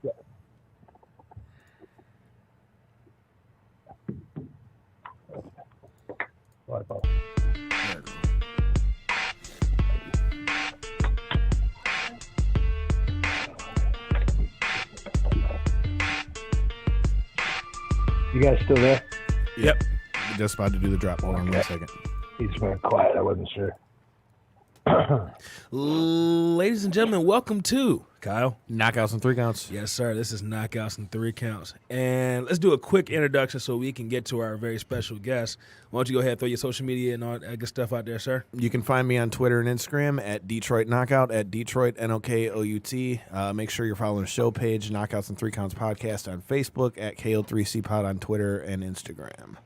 Yeah. You guys still there? Yep. Just about to do the drop. Hold on 1 second. He just went quiet. I wasn't sure. Ladies and gentlemen, welcome to Kyle. Knockouts and 3 counts. Yes, sir. This is Knockouts and 3 counts. And let's do a quick introduction so we can get to our very special guest. Why don't you go ahead and throw your social media and all that good stuff out there, sir? You can find me on Twitter and Instagram at Detroit Knockout, at Detroit NOKOUT. Make sure you're following the show page, Knockouts and 3 Counts Podcast on Facebook, at KO3C Pod on Twitter and Instagram.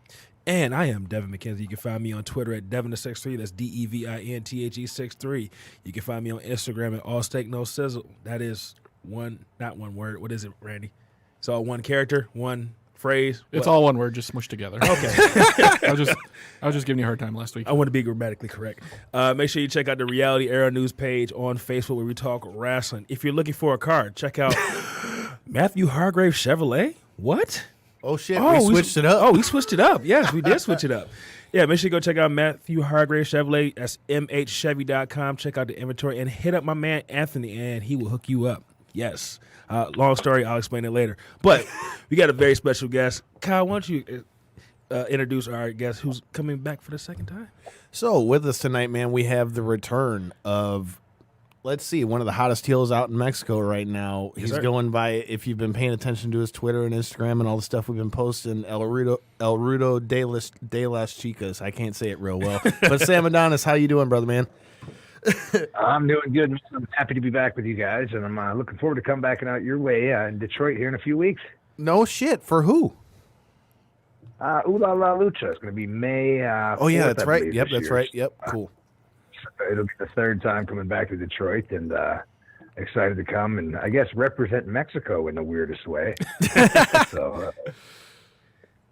And I am Devin McKenzie. You can find me on Twitter at Devin63. That's DEVINTHE63. You can find me on Instagram at All Steak No Sizzle. That is not one word. What is it, Randy? It's all one character, one phrase. It's all one word, just smushed together. Okay. I was just giving you a hard time last week. I want to be grammatically correct. Make sure you check out the Reality Era News page on Facebook where we talk wrestling. If you're looking for a car, check out Matthew Hargrave Chevrolet. What? Oh, shit. We switched it up. Oh, we switched it up. Yes, we did switch it up. Yeah, make sure you go check out Matthew Hargrave Chevrolet. That's mhchevy.com. Check out the inventory and hit up my man Anthony, and he will hook you up. Yes. Long story. I'll explain it later. But we got a very special guest. Kyle, why don't you introduce our guest who's coming back for the second time? So, with us tonight, man, we have the return of, let's see, one of the hottest heels out in Mexico right now. Yes, He's sir. going by, if you've been paying attention to his Twitter and Instagram and all the stuff we've been posting, El Rudo de las Chicas. I can't say it real well. But Sam Adonis, how you doing, brother, man? I'm doing good. I'm happy to be back with you guys, and I'm looking forward to come back and out your way in Detroit here in a few weeks. No shit. For who? Ooh La La Lucha. It's going to be May 4th, Oh, yeah, that's I right. believe, Yep, this that's year. right. Yep, cool. It'll be the third time coming back to Detroit, and excited to come and, I guess, represent Mexico in the weirdest way. So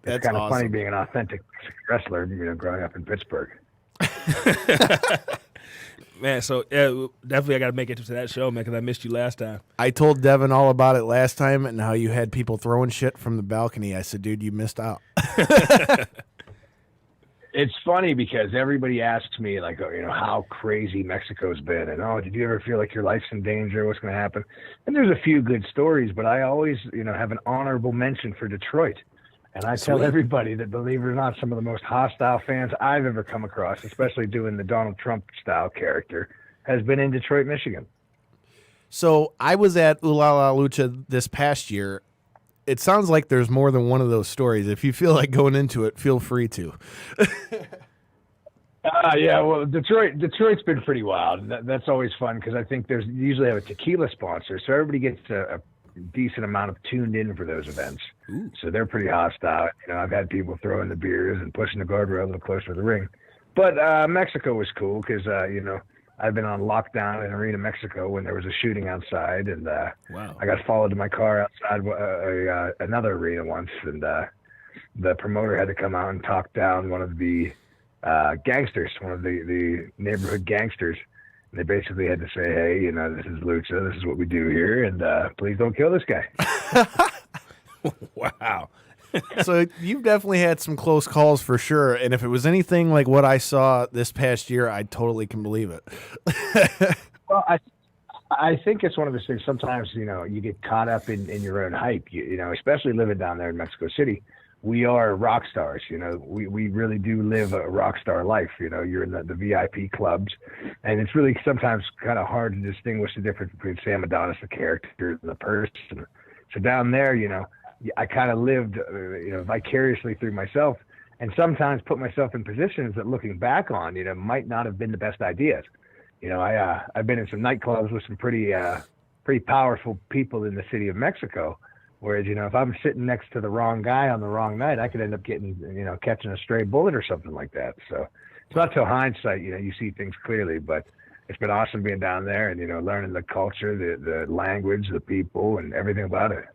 That's it's kind of awesome. funny being an authentic wrestler, growing up in Pittsburgh. Man, so definitely I got to make it to that show, man, because I missed you last time. I told Devin all about it last time and how you had people throwing shit from the balcony. I said, dude, you missed out. It's funny because everybody asks me, like, how crazy Mexico's been. And, did you ever feel like your life's in danger? What's going to happen? And there's a few good stories, but I always, have an honorable mention for Detroit. And I tell everybody that, believe it or not, some of the most hostile fans I've ever come across, especially doing the Donald Trump-style character, has been in Detroit, Michigan. So I was at Ooh La La Lucha this past year. It sounds like there's more than one of those stories. If you feel like going into it, feel free to. Yeah, well, Detroit's been pretty wild. That's always fun because I think there's usually have a tequila sponsor, so everybody gets a decent amount of tuned in for those events. Ooh. So they're pretty hostile. I've had people throwing the beers and pushing the guardrail a little closer to the ring. But Mexico was cool because, I've been on lockdown in Arena, Mexico when there was a shooting outside, and Wow. I got followed to my car outside another arena once, and the promoter had to come out and talk down one of the gangsters, one of the neighborhood gangsters. And they basically had to say, hey, this is Lucha, this is what we do here, and please don't kill this guy. Wow. So you've definitely had some close calls for sure. And if it was anything like what I saw this past year, I totally can believe it. Well, I think it's one of those things. Sometimes, you get caught up in your own hype, especially living down there in Mexico City. We are rock stars, we really do live a rock star life. You're in the VIP clubs, and it's really sometimes kind of hard to distinguish the difference between Sam Adonis, the character, and the person. So down there, I kind of lived, vicariously through myself, and sometimes put myself in positions that, looking back on, might not have been the best ideas. I've been in some nightclubs with some pretty powerful people in the city of Mexico. Whereas, if I'm sitting next to the wrong guy on the wrong night, I could end up getting, catching a stray bullet or something like that. So it's not till hindsight, you see things clearly, but it's been awesome being down there and, learning the culture, the language, the people, and everything about it.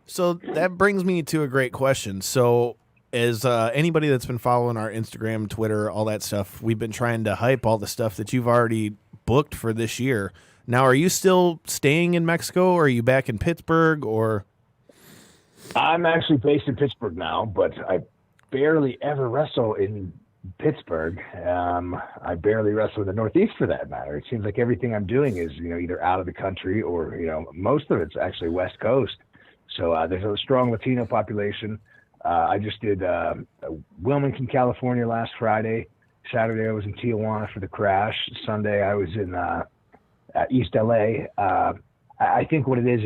So that brings me to a great question. So as anybody that's been following our Instagram, Twitter, all that stuff, we've been trying to hype all the stuff that you've already booked for this year. Now, are you still staying in Mexico, or are you back in Pittsburgh, or? I'm actually based in Pittsburgh now, but I barely ever wrestle in Pittsburgh. I barely wrestle in the Northeast for that matter. It seems like everything I'm doing is, either out of the country or, most of it's actually West Coast. So there's a strong Latino population. I just did Wilmington, California last Friday. Saturday I was in Tijuana for the Crash. Sunday I was in East LA. I think what it is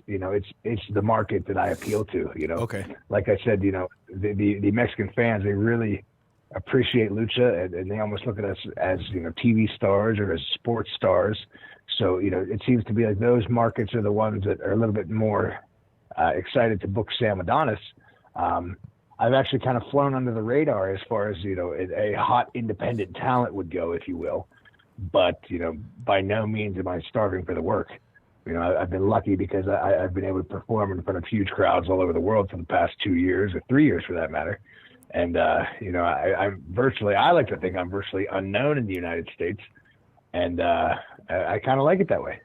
it's the market that I appeal to. Okay. Like I said, the Mexican fans, they really appreciate Lucha, and they almost look at us as TV stars or as sports stars. So it seems to be like those markets are the ones that are a little bit more excited to book Sam Adonis. I've actually kind of flown under the radar as far as a hot independent talent would go, if you will. But by no means am I starving for the work. I've been lucky because I've been able to perform in front of huge crowds all over the world for the past 2 years, or 3 years for that matter. And I like to think I'm virtually unknown in the United States, and I kind of like it that way.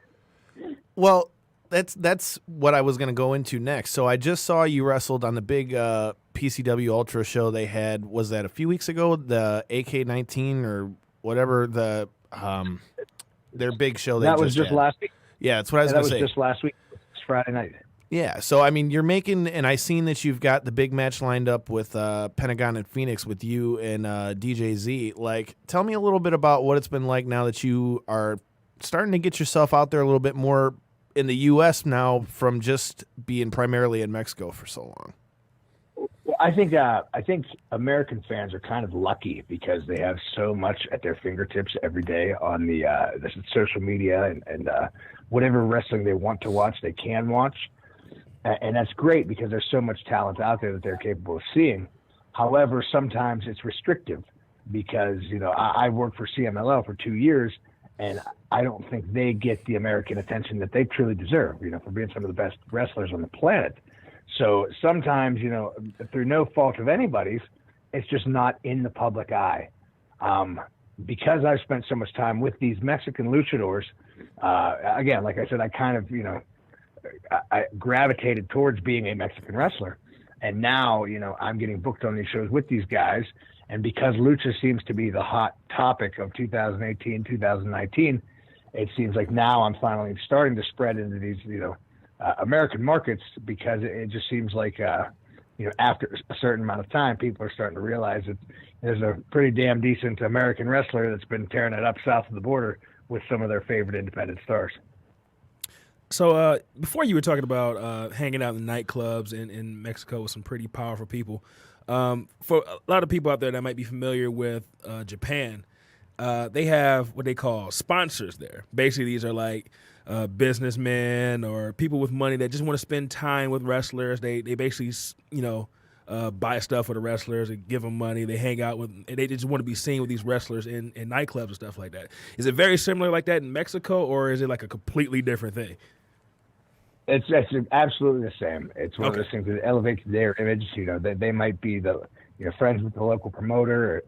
Well, that's what I was going to go into next. So I just saw you wrestled on the big PCW Ultra show they had. Was that a few weeks ago? The AK-19 or whatever their big show. That was just last week. Yeah, that's what I was going to say. That was just last week. It's Friday night. Yeah, so I mean, you're making, and I seen that you've got the big match lined up with Pentagon and Phoenix with you and DJZ. Like, tell me a little bit about what it's been like now that you are starting to get yourself out there a little bit more in the U.S. now from just being primarily in Mexico for so long. Well, I think American fans are kind of lucky because they have so much at their fingertips every day on the social media and whatever wrestling they want to watch, they can watch. And that's great because there's so much talent out there that they're capable of seeing. However, sometimes it's restrictive because, I worked for CMLL for 2 years, and I don't think they get the American attention that they truly deserve, for being some of the best wrestlers on the planet. So sometimes, through no fault of anybody's, it's just not in the public eye. Because I've spent so much time with these Mexican luchadors, again, like I said, I kind of, I gravitated towards being a Mexican wrestler. And now, I'm getting booked on these shows with these guys. And because Lucha seems to be the hot topic of 2018, 2019, it seems like now I'm finally starting to spread into these, American markets because it just seems like, after a certain amount of time, people are starting to realize that there's a pretty damn decent American wrestler that's been tearing it up south of the border with some of their favorite independent stars. So before you were talking about hanging out in nightclubs in Mexico with some pretty powerful people, for a lot of people out there that might be familiar with Japan, they have what they call sponsors there. Basically, these are like businessmen or people with money that just want to spend time with wrestlers. They basically, buy stuff for the wrestlers and give them money. They hang out with, and they just want to be seen with these wrestlers in nightclubs and stuff like that. Is it very similar like that in Mexico, or is it like a completely different thing? It's absolutely the same. It's one of those things that elevates their image. They might be the friends with the local promoter, or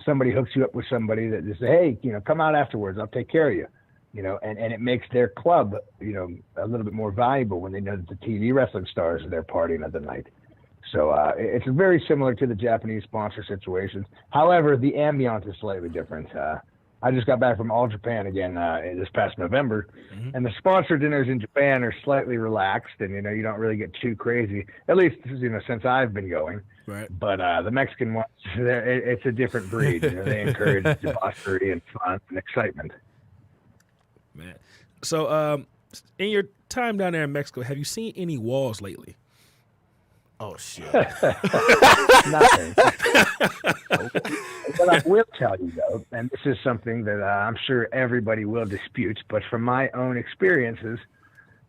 somebody hooks you up with somebody that just say, hey, come out afterwards. I'll take care of you. And it makes their club, a little bit more valuable when they know that the TV wrestling stars are there partying at the night. So it's very similar to the Japanese sponsor situations. However, the ambiance is slightly different. I just got back from All Japan again this past November, and the sponsor dinners in Japan are slightly relaxed, and you don't really get too crazy. At least since I've been going. Right. But the Mexican ones, it's a different breed. They encourage debauchery and fun and excitement. Man, so in your time down there in Mexico, have you seen any walls lately? Oh, shit. Nothing. What I will tell you, though, and this is something that I'm sure everybody will dispute, but from my own experiences,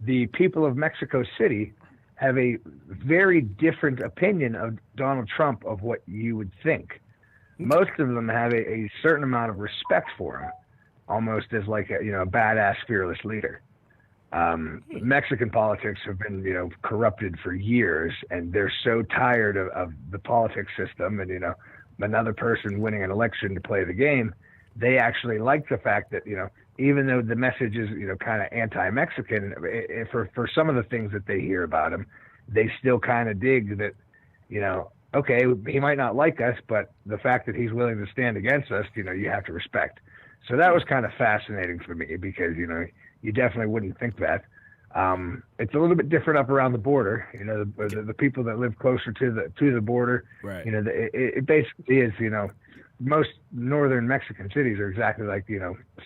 the people of Mexico City have a very different opinion of Donald Trump of what you would think. Most of them have a certain amount of respect for him, almost as like a badass, fearless leader. Mexican politics have been, corrupted for years, and they're so tired of the politics system and, another person winning an election to play the game. They actually like the fact that, even though the message is, kind of anti-Mexican, for some of the things that they hear about him, they still kind of dig that, okay, he might not like us, but the fact that he's willing to stand against us, you have to respect. So that was kind of fascinating for me because, you definitely wouldn't think that. It's a little bit different up around the border. The people that live closer to the border, right. It basically is, most northern Mexican cities are exactly like,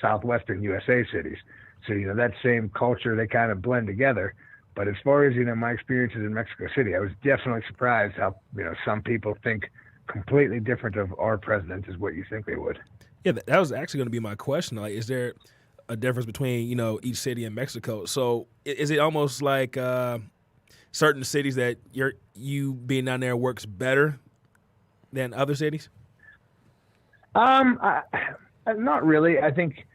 southwestern USA cities. So, that same culture, they kind of blend together. But as far as, my experiences in Mexico City, I was definitely surprised how, some people think completely different of our president is what you think they would. Yeah, that was actually going to be my question. Like, is there a difference between, each city in Mexico? So is it almost like certain cities that you being down there works better than other cities? Not really. I think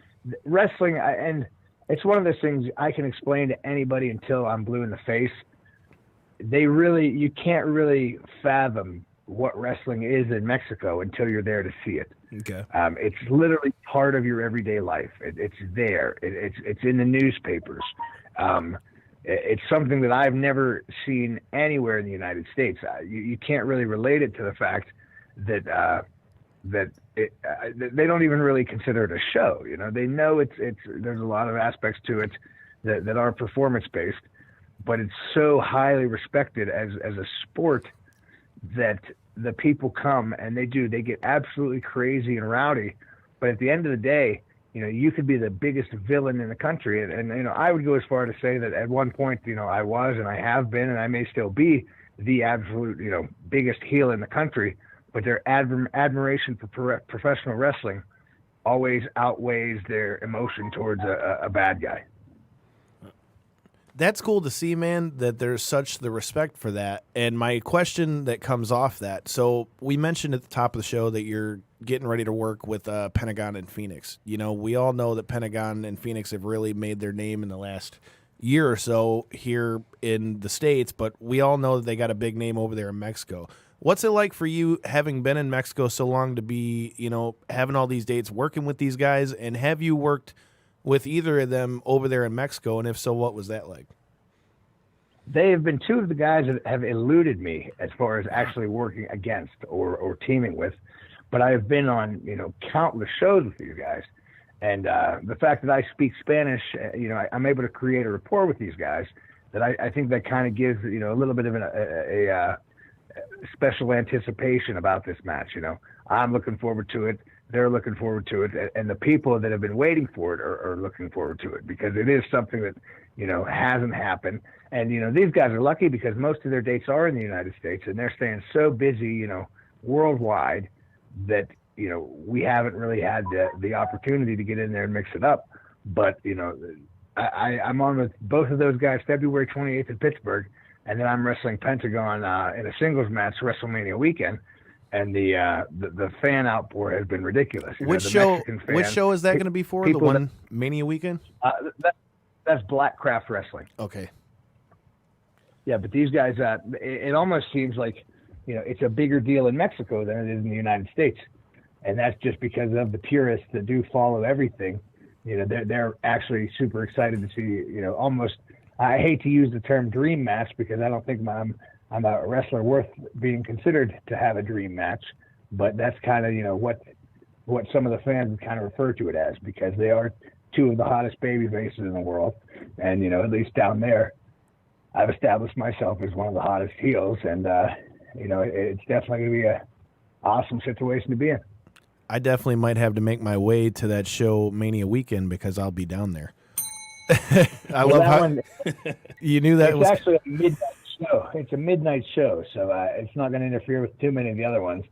wrestling, and it's one of those things I can explain to anybody until I'm blue in the face. You can't really fathom what wrestling is in Mexico until you're there to see it. Okay. It's literally part of your everyday life. It's there. It's in the newspapers. It's something that I've never seen anywhere in the United States. You can't really relate it to the fact that they don't even really consider it a show. They know there's a lot of aspects to it that are performance based, but it's so highly respected as a sport that the people come and they get absolutely crazy and rowdy. But at the end of the day, you could be the biggest villain in the country. And I would go as far to say that at one point, I was, and I have been, and I may still be the absolute, biggest heel in the country. But their admiration for professional wrestling always outweighs their emotion towards a bad guy. That's cool to see, man, that there's such the respect for that. And my question that comes off that, so we mentioned at the top of the show that you're getting ready to work with Pentagon and Phoenix. We all know that Pentagon and Phoenix have really made their name in the last year or so here in the States, but we all know that they got a big name over there in Mexico. What's it like for you, having been in Mexico so long, to be, having all these dates, working with these guys? And have you worked with either of them over there in Mexico? And if so, what was that like? They have been two of the guys that have eluded me as far as actually working against or teaming with. But I have been on, countless shows with you guys. And the fact that I speak Spanish, I'm able to create a rapport with these guys that I think that kind of gives, a little bit of a special anticipation about this match. I'm looking forward to it. They're looking forward to it. And the people that have been waiting for it are looking forward to it, because it is something that, hasn't happened. And, these guys are lucky because most of their dates are in the United States, and they're staying so busy, worldwide that, we haven't really had the opportunity to get in there and mix it up. But, I'm on with both of those guys February 28th in Pittsburgh, and then I'm wrestling Pentagon in a singles match WrestleMania weekend. And the fan outpour has been ridiculous. Which show is that going to be for? The one Mania weekend? That's Black Craft Wrestling. Okay. Yeah, but these guys, it almost seems like, it's a bigger deal in Mexico than it is in the United States. And that's just because of the purists that do follow everything. They're actually super excited to see, almost, I hate to use the term dream match because I don't think I'm a wrestler worth being considered to have a dream match, but that's kind of, what some of the fans kind of refer to it as, because they are two of the hottest baby faces in the world. And, at least down there, I've established myself as one of the hottest heels, and, it's definitely going to be a awesome situation to be in. I definitely might have to make my way to that show Mania weekend because I'll be down there. I love how you knew that. It's actually a midnight show. It's a midnight show, so it's not going to interfere with too many of the other ones.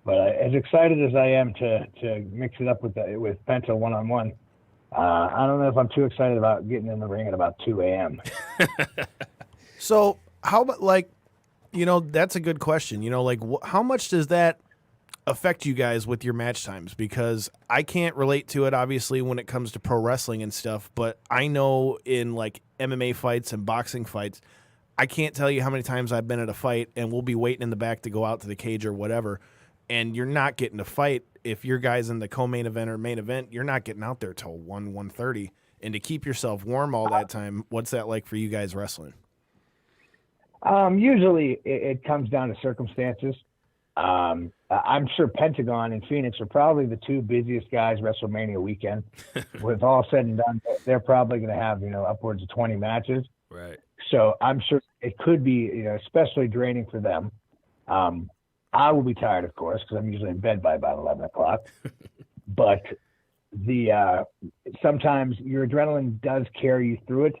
But as excited as I am to mix it up with Penta one-on-one, I don't know if I'm too excited about getting in the ring at about 2 a.m. So how about, that's a good question. How much does that affect you guys with your match times? Because I can't relate to it, obviously, when it comes to pro wrestling and stuff, but I know in MMA fights and boxing fights, I can't tell you how many times I've been at a fight and we'll be waiting in the back to go out to the cage or whatever, and you're not getting to fight if your guys in the co-main event or main event, you're not getting out there till 1:30, and to keep yourself warm all that time, what's that like for you guys wrestling? Usually it comes down to circumstances. I'm sure Pentagon and Phoenix are probably the two busiest guys WrestleMania weekend. With all said and done, they're probably going to have, upwards of 20 matches. Right. So I'm sure it could be, especially draining for them. I will be tired, of course, because I'm usually in bed by about 11 o'clock. But sometimes your adrenaline does carry you through it.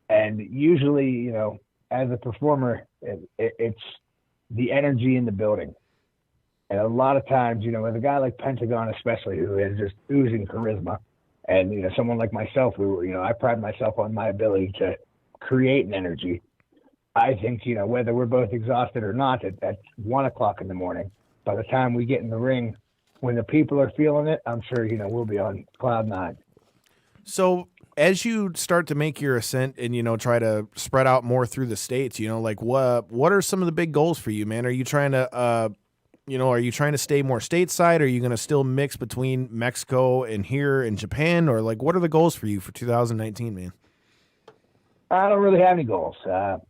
And usually, as a performer, it's the energy in the building. And a lot of times, with a guy like Pentagon especially, who is just oozing charisma, and, someone like myself, who, I pride myself on my ability to create an energy. I think, whether we're both exhausted or not at 1 o'clock in the morning, by the time we get in the ring, when the people are feeling it, I'm sure, we'll be on cloud nine. So as you start to make your ascent and, try to spread out more through the states, like what are some of the big goals for you, man? Are you trying to, are you trying to stay more stateside? Are you going to still mix between Mexico and here in Japan? Or what are the goals for you for 2019, man? I don't really have any goals.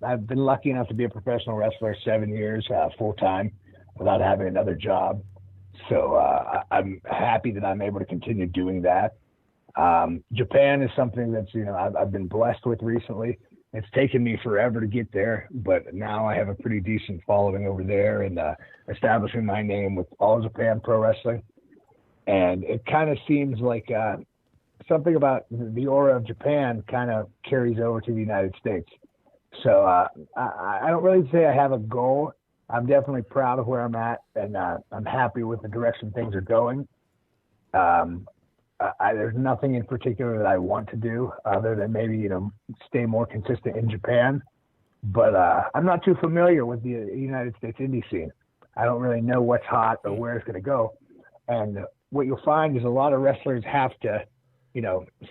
I've been lucky enough to be a professional wrestler 7 years, full-time, without having another job. So I'm happy that I'm able to continue doing that. Japan is something that's, I've been blessed with recently. It's taken me forever to get there, but now I have a pretty decent following over there and establishing my name with All Japan Pro Wrestling. And it kind of seems like something about the aura of Japan kind of carries over to the United States. So I don't really say I have a goal. I'm definitely proud of where I'm at, and I'm happy with the direction things are going. There's nothing in particular that I want to do other than maybe, stay more consistent in Japan. But I'm not too familiar with the United States indie scene. I don't really know what's hot or where it's going to go. And what you'll find is a lot of wrestlers have to,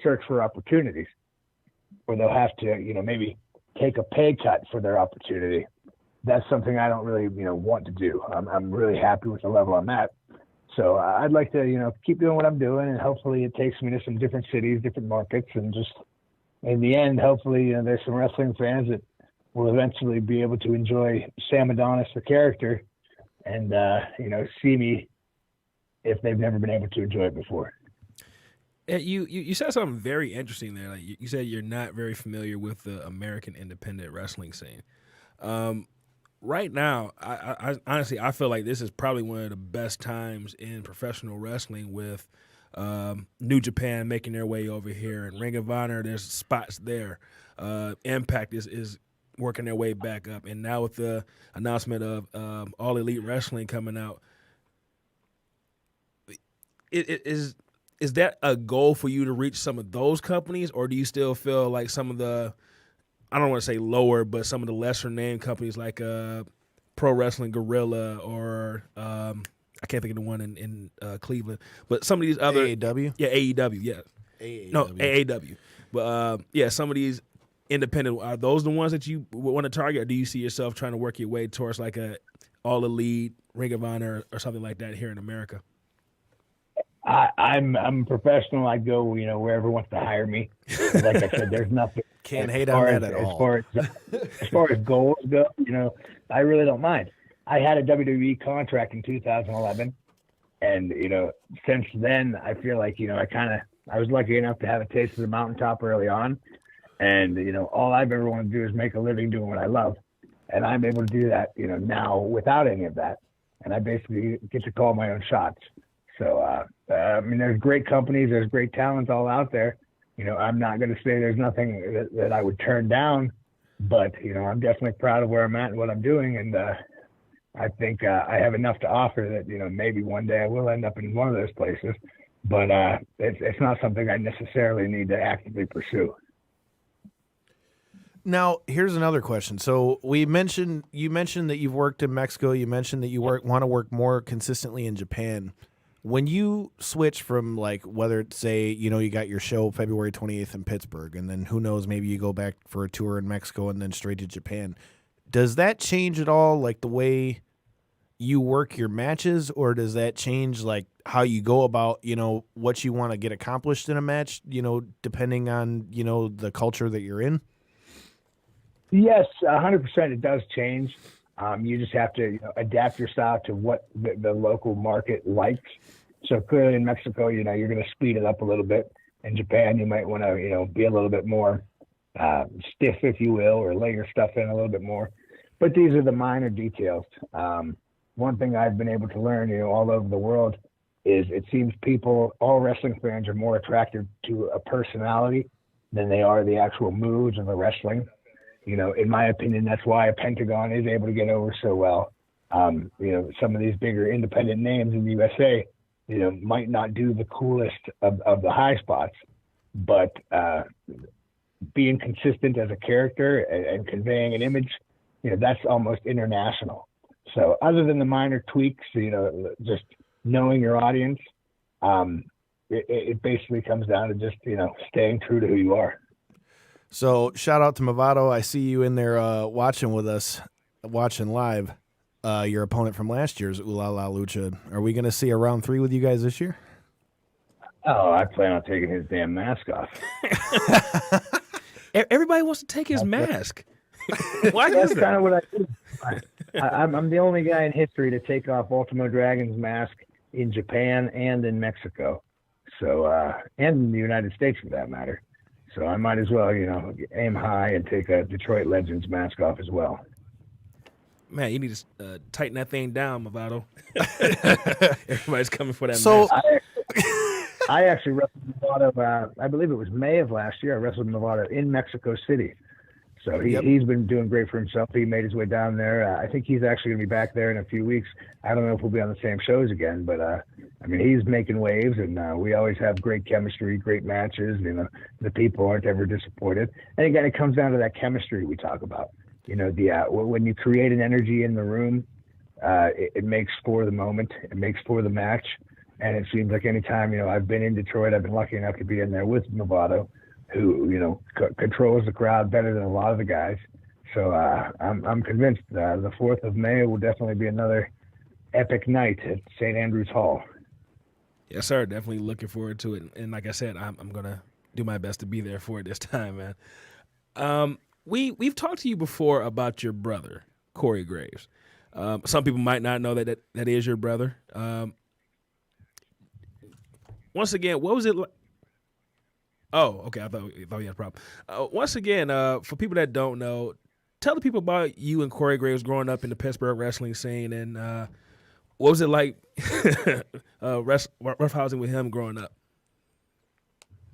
search for opportunities, or they'll have to, maybe take a pay cut for their opportunity. That's something I don't really, want to do. I'm really happy with the level I'm at. So I'd like to, keep doing what I'm doing, and hopefully it takes me to some different cities, different markets, and just in the end, hopefully there's some wrestling fans that will eventually be able to enjoy Sam Adonis, the character, and, see me if they've never been able to enjoy it before. You said something very interesting there. Like you said, you're not very familiar with the American independent wrestling scene. Right now, I honestly feel like this is probably one of the best times in professional wrestling with New Japan making their way over here, and Ring of Honor. There's spots there. Impact is working their way back up, and now with the announcement of All Elite Wrestling coming out, is that a goal for you to reach some of those companies, or do you still feel like some of the, I don't want to say lower, but some of the lesser named companies like Pro Wrestling Guerrilla or I can't think of the one in Cleveland, but some of these other AEW? Yeah, AEW, yeah. AAW. No, AAW. But some of these independent, are those the ones that you want to target, or do you see yourself trying to work your way towards like a All Elite, Ring of Honor, or something like that here in America? I'm a professional. I go, wherever wants to hire me. Like I said, there's nothing. Can't hate on that at all. As far as goals go, I really don't mind. I had a WWE contract in 2011, and since then I feel like I was lucky enough to have a taste of the mountaintop early on, and all I've ever wanted to do is make a living doing what I love, and I'm able to do that now without any of that, and I basically get to call my own shots. So there's great companies, there's great talents all out there. I'm not going to say there's nothing that I would turn down, but, I'm definitely proud of where I'm at and what I'm doing. And I think I have enough to offer that, maybe one day I will end up in one of those places. But it's not something I necessarily need to actively pursue. Now, here's another question. So you mentioned that you've worked in Mexico. You mentioned that you want to work more consistently in Japan. When you switch from whether it's say, you got your show February 28th in Pittsburgh, and then who knows, maybe you go back for a tour in Mexico and then straight to Japan. Does that change at all? The way, you work your matches, or does that change like how you go about, what you want to get accomplished in a match, depending on, the culture that you're in? Yes, 100% it does change. You just have to adapt your style to what the local market likes. So clearly in Mexico, you're going to speed it up a little bit. In Japan, you might want to, be a little bit more stiff, if you will, or lay your stuff in a little bit more. But these are the minor details. One thing I've been able to learn, all over the world is it seems all wrestling fans are more attracted to a personality than they are the actual moves of the wrestling. In my opinion, that's why Pentagon is able to get over so well. Some of these bigger independent names in the USA, might not do the coolest of the high spots, but being consistent as a character and conveying an image, that's almost international. So other than the minor tweaks, just knowing your audience, it basically comes down to just, staying true to who you are. So shout out to Movado. I see you in there watching with us, watching live. Your opponent from last year's Ooh La La Lucha. Are we going to see a round 3 with you guys this year? Oh, I plan on taking his damn mask off. Everybody wants to take his mask. Why is That's that? kind of what I do. I'm the only guy in history to take off Ultimo Dragon's mask in Japan and in Mexico. So, and in the United States for that matter. So I might as well, aim high and take a Detroit Legends mask off as well. Man, you need to tighten that thing down, Movado. Everybody's coming for that So- mask. I actually wrestled Movado, I believe it was May of last year. I wrestled Movado in Mexico City. So he's been doing great for himself. He made his way down there. I think he's actually going to be back there in a few weeks. I don't know if we'll be on the same shows again, but he's making waves, and we always have great chemistry, great matches. The people aren't ever disappointed. And again, it comes down to that chemistry we talk about. When you create an energy in the room, it makes for the moment. It makes for the match. And it seems like anytime, I've been in Detroit, I've been lucky enough to be in there with Movado, who, controls the crowd better than a lot of the guys. So I'm convinced the 4th of May will definitely be another epic night at St. Andrews Hall. Yes, sir. Definitely looking forward to it. And like I said, I'm going to do my best to be there for it this time, man. We've talked to you before about your brother, Corey Graves. Some people might not know that is your brother. Once again, what was it like? Oh, okay. I thought you had a problem. Once again, for people that don't know, tell the people about you and Corey Graves growing up in the Pittsburgh wrestling scene, and what was it like roughhousing with him growing up?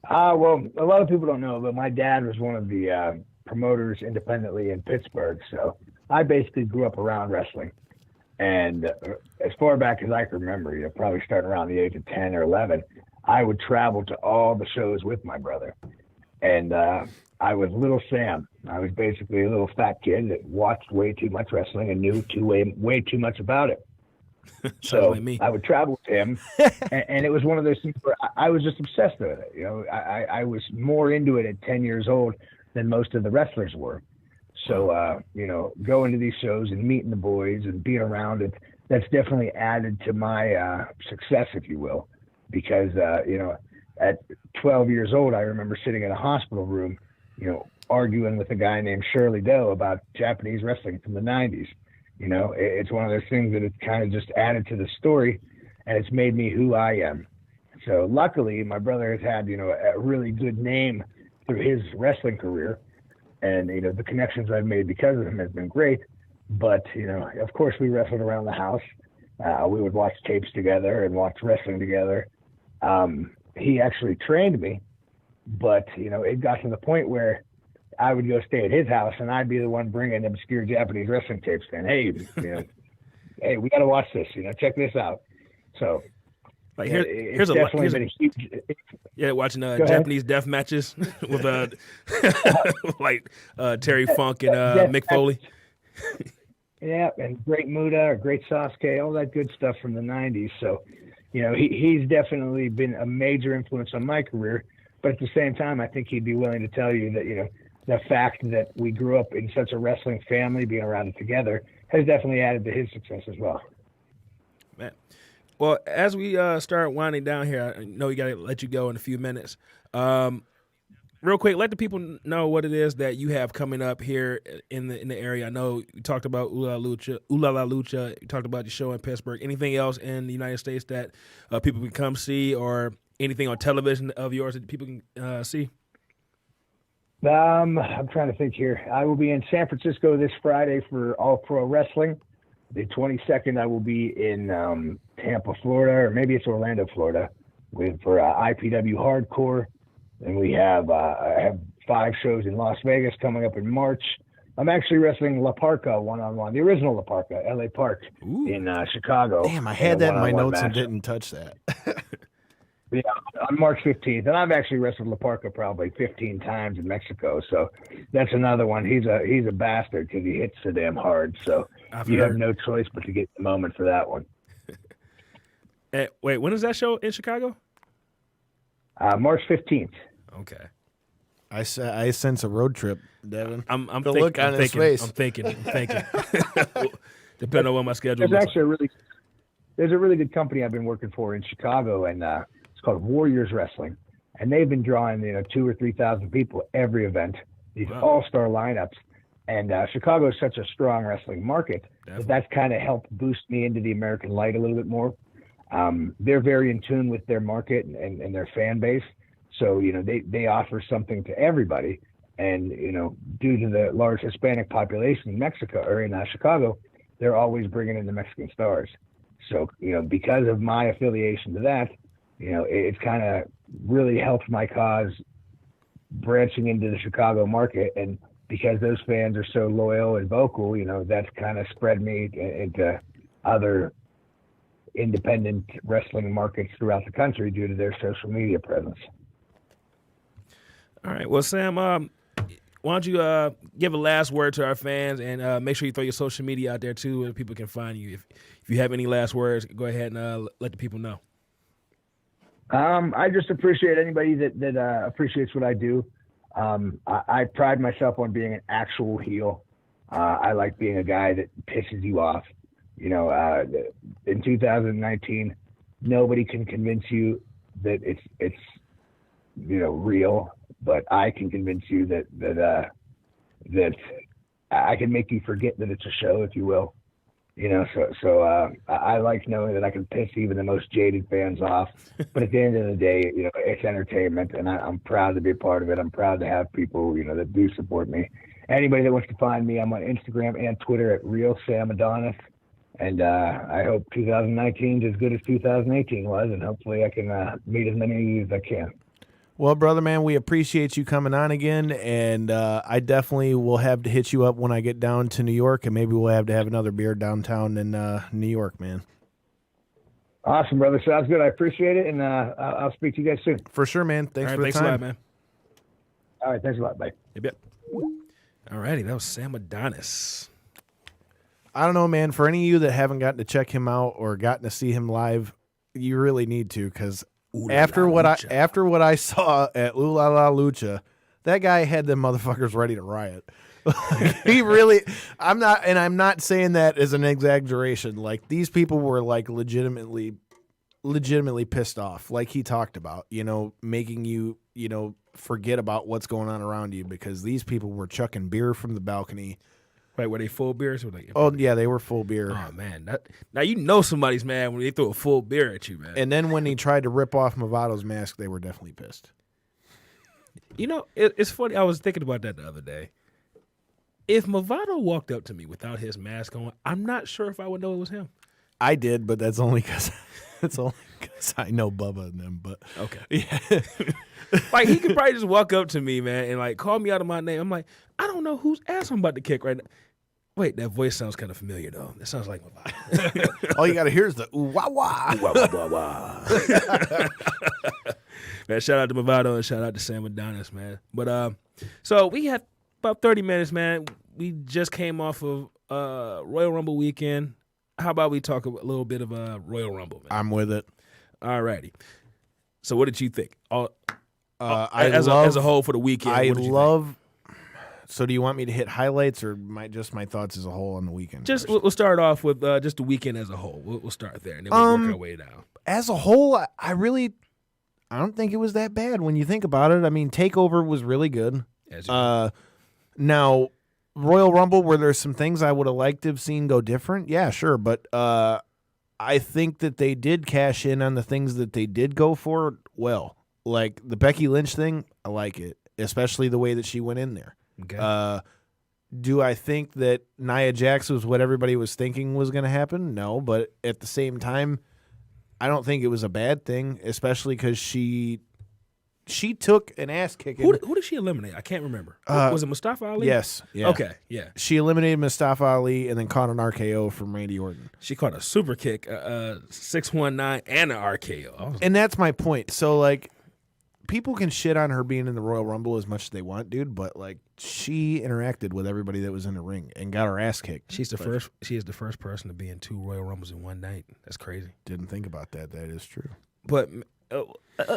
Well, a lot of people don't know, but my dad was one of the promoters independently in Pittsburgh, so I basically grew up around wrestling. And as far back as I can remember, probably starting around the age of 10 or 11, I would travel to all the shows with my brother. And I was little Sam. I was basically a little fat kid that watched way too much wrestling and knew way too much about it. So like me. I would travel with him, and it was one of those things where I was just obsessed with it. I was more into it at 10 years old than most of the wrestlers were. So, going to these shows and meeting the boys and being around it, that's definitely added to my success, if you will. Because, at 12 years old, I remember sitting in a hospital room, arguing with a guy named Shirley Doe about Japanese wrestling from the 90s. It's one of those things that it's kind of just added to the story, and it's made me who I am. So luckily, my brother has had, a really good name through his wrestling career. And, the connections I've made because of him has been great. But, of course, we wrestled around the house. We would watch tapes together and watch wrestling together. He actually trained me, but, it got to the point where I would go stay at his house and I'd be the one bringing obscure Japanese wrestling tapes and, hey, hey, we got to watch this, check this out. So Like here's been a huge. Yeah, watching Japanese death matches with like Terry Funk and Mick Foley. Yeah, and Great Muda or Great Sasuke, all that good stuff from the 90s. So, he's definitely been a major influence on my career. But at the same time, I think he'd be willing to tell you that, the fact that we grew up in such a wrestling family, being around it together, has definitely added to his success as well. man. Well, as we start winding down here, I know we got to let you go in a few minutes. Real quick, let the people know what it is that you have coming up here in the area. I know you talked about Ooh La La Lucha. You talked about your show in Pittsburgh. Anything else in the United States that people can come see, or anything on television of yours that people can see? I'm trying to think here. I will be in San Francisco this Friday for All Pro Wrestling. The 22nd, I will be in Tampa, Florida, or maybe it's Orlando, Florida, for IPW Hardcore. And we have I have 5 shows in Las Vegas coming up in March. I'm actually wrestling La Parka one-on-one, the original La Parka, LA Park, in Chicago. Damn, I had that in my notes and didn't touch that. Yeah, on March 15th. And I've actually wrestled La Parka probably 15 times in Mexico. So that's another one. He's a bastard because he hits so damn hard. So you have no choice but to get the moment for that one. Wait, when is that show in Chicago? March 15th. Okay. I sense a road trip, Devin. I'm the thinking, look on his face. I'm thinking. Depending on what my schedule is. There's a really good company I've been working for in Chicago, and it's called Warriors Wrestling, and they've been drawing 2,000 or 3,000 people every event. These all-star lineups, and Chicago is such a strong wrestling market that's kind of helped boost me into the American light a little bit more. They're very in tune with their market and their fan base. So, they offer something to everybody. And, due to the large Hispanic population in Mexico or in Chicago, they're always bringing in the Mexican stars. So, because of my affiliation to that, it's kind of really helped my cause branching into the Chicago market. And because those fans are so loyal and vocal, that's kind of spread me into other independent wrestling markets throughout the country due to their social media presence. All right. Well, Sam, why don't you give a last word to our fans and make sure you throw your social media out there too, and people can find you. If you have any last words, go ahead and let the people know. I just appreciate anybody that appreciates what I do. I pride myself on being an actual heel. I like being a guy that pisses you off. In 2019, nobody can convince you that it's real, but I can convince you that I can make you forget that it's a show, if you will. So I like knowing that I can piss even the most jaded fans off. But at the end of the day, it's entertainment, and I'm proud to be a part of it. I'm proud to have people, that do support me. Anybody that wants to find me, I'm on Instagram and Twitter at Real Sam Adonis. And I hope 2019 is as good as 2018 was, and hopefully I can meet as many of you as I can. Well, brother, man, we appreciate you coming on again, and I definitely will have to hit you up when I get down to New York, and maybe we'll have to have another beer downtown in New York, man. Awesome, brother. Sounds good. I appreciate it, and I'll speak to you guys soon. For sure, man. Thanks for the time. Thanks a lot, man. All right, thanks a lot. Bye. Yep. All righty, that was Sam Adonis. I don't know, man. For any of you that haven't gotten to check him out or gotten to see him live, you really need to, because after what I saw at Ooh La La Lucha, that guy had them motherfuckers ready to riot. He really, I'm not saying that as an exaggeration. Like, these people were like legitimately pissed off, like he talked about, making you, forget about what's going on around you, because these people were chucking beer from the balcony. Wait, were they full beers? Or yeah, they were full beer. Oh, man. Now somebody's mad when they throw a full beer at you, man. And then when he tried to rip off Movato's mask, they were definitely pissed. It's funny. I was thinking about that the other day. If Movado walked up to me without his mask on, I'm not sure if I would know it was him. I did, but that's only because I know Bubba and them. But okay, yeah. Like, he could probably just walk up to me, man, and like call me out of my name. I'm like, I don't know whose ass I'm about to kick right now. Wait, that voice sounds kind of familiar though. That sounds like Movado. All you got to hear is the ooh wah wah. Ooh, wah, wah, wah, wah. Man, shout out to Movado and shout out to Sam Adonis, man. But so we have about 30 minutes, man. We just came off of Royal Rumble weekend. How about we talk a little bit of Royal Rumble, man? I'm with it. All righty. So what did you think? As a whole for the weekend, So do you want me to hit highlights or my thoughts as a whole on the weekend? Just first? we'll start off with just the weekend as a whole. We'll start there, and then we'll work our way down. As a whole, I don't think it was that bad when you think about it. I mean, TakeOver was really good. Now, Royal Rumble, where there's some things I would have liked to have seen go different, yeah, sure. But I think that they did cash in on the things that they did go for well. Like the Becky Lynch thing, I like it, especially the way that she went in there. Okay. Do I think that Nia Jax was what everybody was thinking was going to happen? No, but at the same time, I don't think it was a bad thing, especially because she took an ass kicking. Who did she eliminate? I can't remember. Was it Mustafa Ali? Yes. Yeah. Okay, yeah. She eliminated Mustafa Ali and then caught an RKO from Randy Orton. She caught a super kick, 619, and an RKO. And that's my point. So, like, people can shit on her being in the Royal Rumble as much as they want, dude, but, like, she interacted with everybody that was in the ring and got her ass kicked. She is the first person to be in 2 Royal Rumbles in one night. That's crazy. Didn't think about that. That is true. But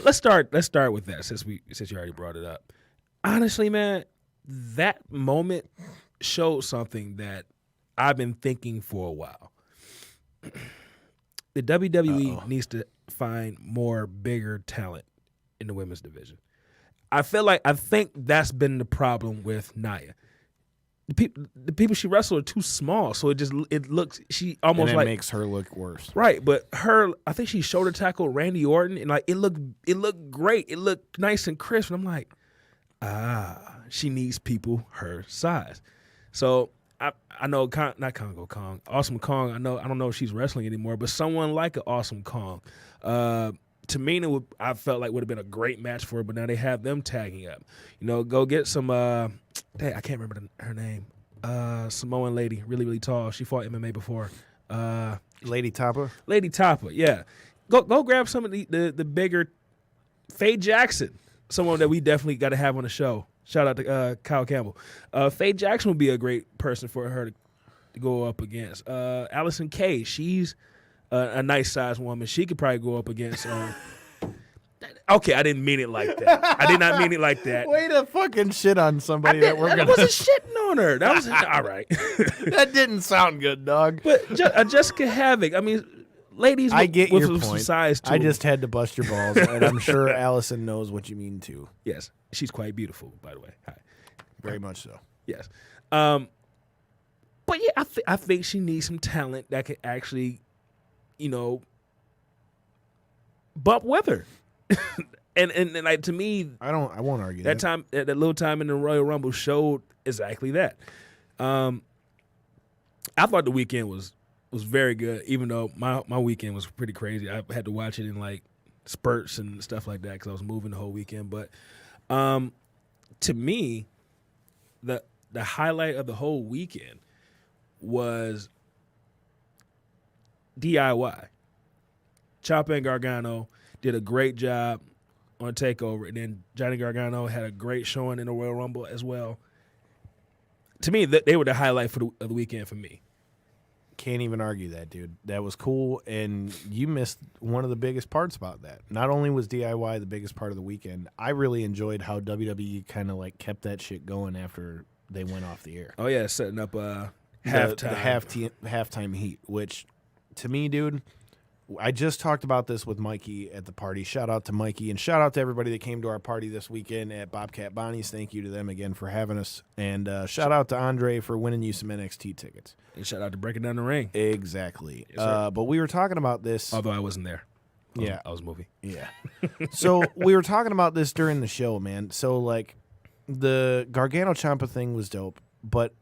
let's start with that since you already brought it up. Honestly, man, that moment showed something that I've been thinking for a while. The WWE needs to find more bigger talent in the women's division. I think that's been the problem with Nia. The people she wrestled are too small, so it looks she almost and like makes her look worse. Right, but I think she shoulder tackled Randy Orton, and like it looked great. It looked nice and crisp, and I'm like, she needs people her size. So I know not Congo Kong, Awesome Kong. I don't know if she's wrestling anymore, but someone like an Awesome Kong. Tamina I felt like would have been a great match for her, but now they have them tagging up. You know, go get some. I can't remember her name. Samoan lady, really really tall. She fought MMA before. Lady Tapa. Lady Tapa, yeah. Go grab some of the bigger. Faye Jackson, someone that we definitely got to have on the show. Shout out to Kyle Campbell. Faye Jackson would be a great person for her to go up against. Allison Kay, she's a nice sized woman. She could probably go up against. Okay, I didn't mean it like that. I did not mean it like that. Way to fucking shit on somebody that we're gonna. I wasn't shitting on her. That was all right. That didn't sound good, dog. But Jessica Havoc. I mean, ladies. I get with your some point. size too. I just had to bust your balls, and I'm sure Allison knows what you mean too. Yes, she's quite beautiful, by the way. Hi. Very much so. Yes. But yeah, I think she needs some talent that could actually, bump with her. and like to me, I won't argue that. That little time in the Royal Rumble showed exactly that. I thought the weekend was very good, even though my weekend was pretty crazy. I had to watch it in like spurts and stuff like that because I was moving the whole weekend. But to me, the highlight of the whole weekend was DIY. Ciampa and Gargano did a great job on TakeOver, and then Johnny Gargano had a great showing in the Royal Rumble as well. To me, they were the highlight of the weekend for me. Can't even argue that, dude. That was cool, and you missed one of the biggest parts about that. Not only was DIY the biggest part of the weekend, I really enjoyed how WWE kind of like kept that shit going after they went off the air. Oh yeah, setting up halftime, the halftime heat, which to me, dude, I just talked about this with Mikey at the party. Shout out to Mikey, and shout out to everybody that came to our party this weekend at Bobcat Bonnie's. Thank you to them again for having us. And shout out to Andre for winning you some NXT tickets. And shout out to Breaking Down the Ring. Exactly. Yes, but we were talking about this. Although I wasn't there. I was moving. Yeah. So we were talking about this during the show, man. So, like, the Gargano Ciampa thing was dope, but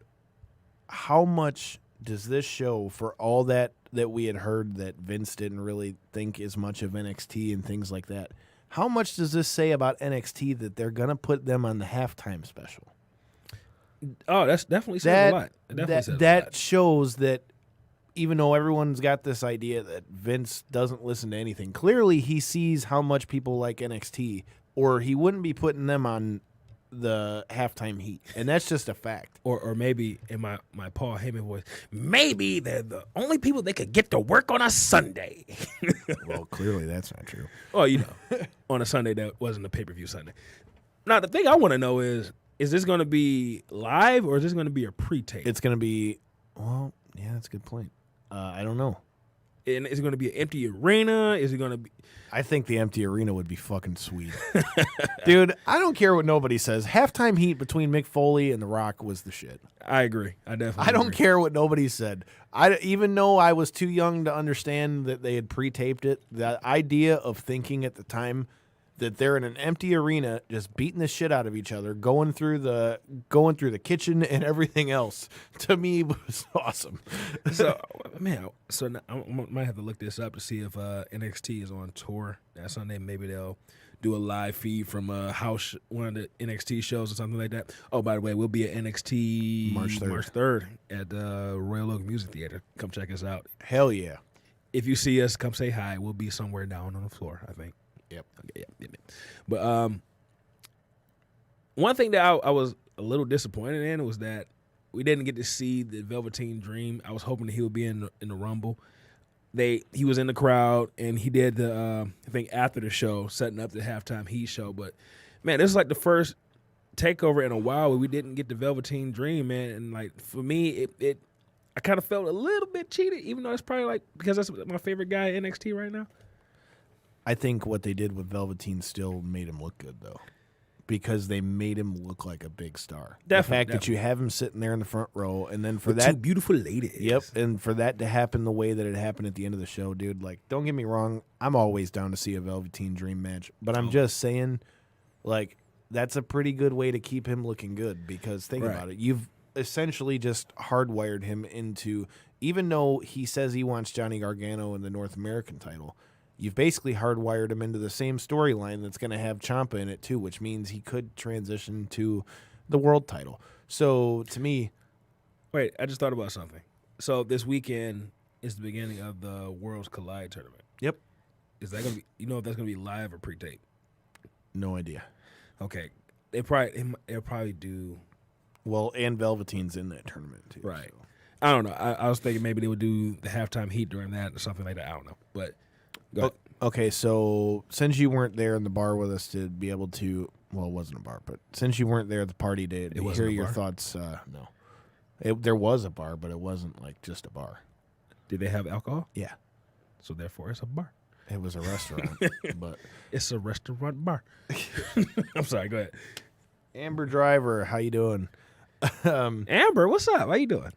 how much does this show, for all that we had heard that Vince didn't really think as much of NXT and things like that, how much does this say about NXT that they're going to put them on the halftime special? Oh, that's definitely says a lot. That shows that even though everyone's got this idea that Vince doesn't listen to anything, clearly he sees how much people like NXT, or he wouldn't be putting them on the halftime heat, and that's just a fact. Or maybe in my Paul Heyman voice, maybe they're the only people that could get to work on a Sunday. Well, clearly that's not true. Well, on a Sunday that wasn't a pay-per-view Sunday. Now, the thing I want to know is, Is this going to be live or is this going to be a pre-tape? It's going to be. Well, yeah, that's a good point. I don't know. And is it going to be an empty arena? Is it going to be? I think the empty arena would be fucking sweet. Dude, I don't care what nobody says. Halftime heat between Mick Foley and The Rock was the shit. I agree. I definitely I don't agree. care what nobody said. Even though I was too young to understand that they had pre-taped it, the idea of thinking at the time that they're in an empty arena just beating the shit out of each other, going through the kitchen and everything else, to me was awesome. So, man, now I might have to look this up to see if NXT is on tour that Sunday. Maybe they'll do a live feed from one of the NXT shows or something like that. Oh, by the way, we'll be at NXT March 3rd. at the Royal Oak Music Theater. Come check us out. Hell yeah. If you see us, come say hi. We'll be somewhere down on the floor, I think. Yep. Okay, yep. But one thing that I was a little disappointed in was that we didn't get to see the Velveteen Dream. I was hoping that he would be in the Rumble. He was in the crowd and he did the I think after the show, setting up the halftime heat show. But man, this is like the first takeover in a while where we didn't get the Velveteen Dream, man. And like for me, I kind of felt a little bit cheated, even though it's probably like because that's my favorite guy at NXT right now. I think what they did with Velveteen still made him look good, though, because they made him look like a big star. The fact that you have him sitting there in the front row, and then for that, two beautiful ladies. Yep, and for that to happen the way that it happened at the end of the show, dude. Like, don't get me wrong, I'm always down to see a Velveteen Dream match, but I'm just saying, like, that's a pretty good way to keep him looking good. Because think about it, you've essentially just hardwired him into, even though he says he wants Johnny Gargano in the North American title. You've basically hardwired him into the same storyline that's going to have Ciampa in it too, which means he could transition to the world title. So to me, wait, I just thought about something. So this weekend is the beginning of the Worlds Collide tournament. Yep. Is that gonna be? You know if that's gonna be live or pre-tape? No idea. Okay, they'll probably do. Well, and Velveteen's in that tournament too. Right. So. I don't know. I was thinking maybe they would do the halftime heat during that or something like that. I don't know, but. Okay, so since you weren't there in the bar with us to be able to, well, it wasn't a bar, but since you weren't there at the party to hear your thoughts, no. There was a bar, but it wasn't like just a bar. Did they have alcohol? Yeah. So therefore, it's a bar. It was a restaurant, but it's a restaurant bar. I'm sorry. Go ahead. Amber Driver, how you doing? Amber, what's up? How you doing?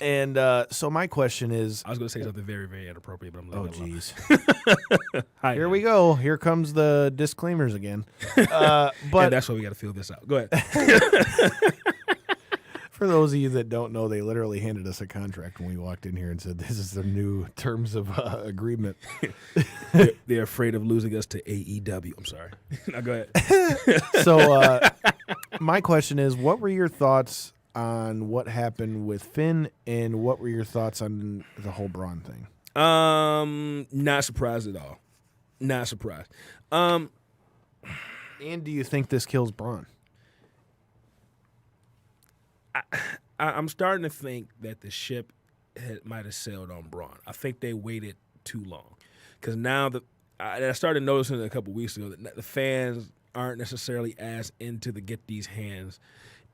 And so my question is, I was going to say something very, very inappropriate, but I'm oh, letting it jeez. Here we go. Here comes the disclaimers again. But and that's why we got to fill this out. Go ahead. For those of you that don't know, they literally handed us a contract when we walked in here and said, this is the new terms of agreement. They're afraid of losing us to AEW. I'm sorry. Now go ahead. So my question is, what were your thoughts on what happened with Finn, and what were your thoughts on the whole Braun thing? Not surprised at all. Not surprised. And do you think this kills Braun? I'm starting to think that the ship might have sailed on Braun. I think they waited too long, because now I started noticing it a couple weeks ago that the fans aren't necessarily as into the get these hands.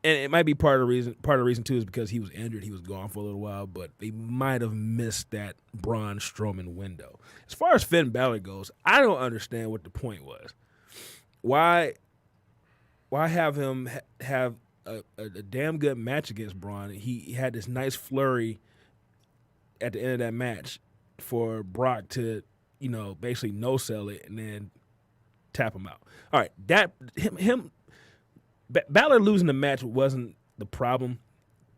And it might be part of the reason. Part of the reason too is because he was injured. He was gone for a little while, but they might have missed that Braun Strowman window. As far as Finn Balor goes, I don't understand what the point was. Why have him have a damn good match against Braun? He had this nice flurry at the end of that match for Brock to, basically no-sell it and then tap him out. All right, Balor losing the match wasn't the problem.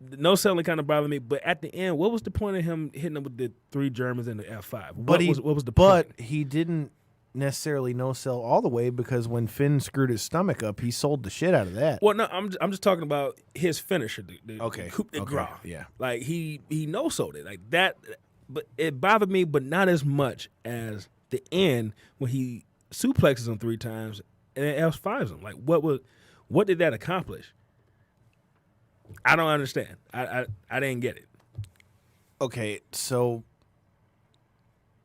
No selling kind of bothered me, but at the end, what was the point of him hitting him with the 3 Germans and the F5? What was the point? But he didn't necessarily no sell all the way, because when Finn screwed his stomach up, he sold the shit out of that. Well, no, I'm just talking about his finisher, the coup de grace. Yeah, like he no sold it like that, but it bothered me, but not as much as the end when he suplexes him 3 times and then F5s him. Like what did that accomplish? I don't understand. I didn't get it. Okay, so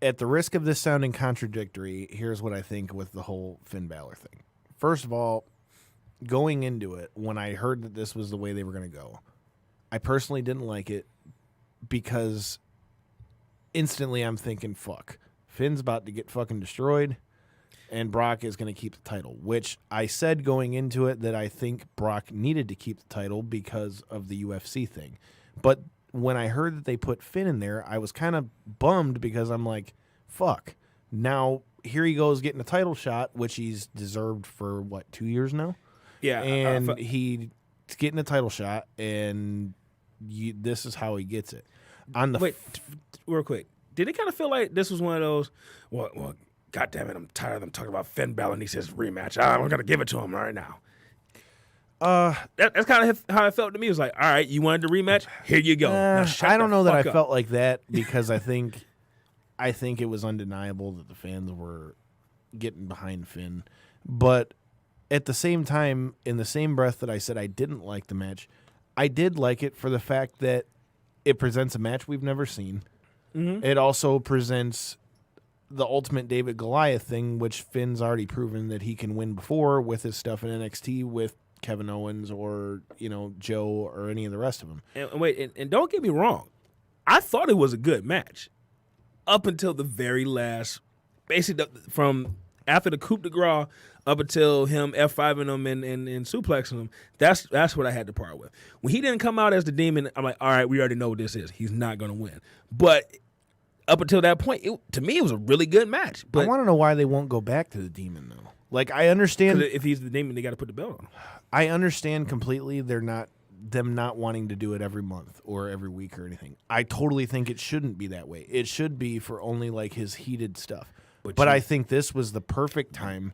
at the risk of this sounding contradictory, here's what I think with the whole Finn Balor thing. First of all, going into it, when I heard that this was the way they were going to go, I personally didn't like it because instantly I'm thinking, fuck, Finn's about to get fucking destroyed and Brock is going to keep the title, which I said going into it that I think Brock needed to keep the title because of the UFC thing. But when I heard that they put Finn in there, I was kind of bummed because I'm like, fuck. Now, here he goes getting a title shot, which he's deserved for, 2 years now? Yeah. And he's getting a title shot, and this is how he gets it. Wait, real quick. Did it kind of feel like this was one of those, well, God damn it, I'm tired of them talking about Finn Balor and he says rematch. I'm going to give it to him right now. That's kind of how it felt to me. It was like, all right, you wanted the rematch? Here you go. Now I don't know that I felt like that because I think it was undeniable that the fans were getting behind Finn. But at the same time, in the same breath that I said I didn't like the match, I did like it for the fact that it presents a match we've never seen. Mm-hmm. It also presents the ultimate David Goliath thing, which Finn's already proven that he can win before with his stuff in NXT with Kevin Owens or, Joe or any of the rest of them. And don't get me wrong. I thought it was a good match up until the very last, basically from after the coup de grace up until him F5ing him and suplexing him. That's what I had to part with. When he didn't come out as the Demon, I'm like, all right, we already know what this is. He's not going to win. But up until that point, to me, it was a really good match. But I want to know why they won't go back to the Demon, though. Like, I understand. If he's the Demon, they got to put the belt on him. I understand completely them not wanting to do it every month or every week or anything. I totally think it shouldn't be that way. It should be for only, like, his heated stuff. But I think this was the perfect time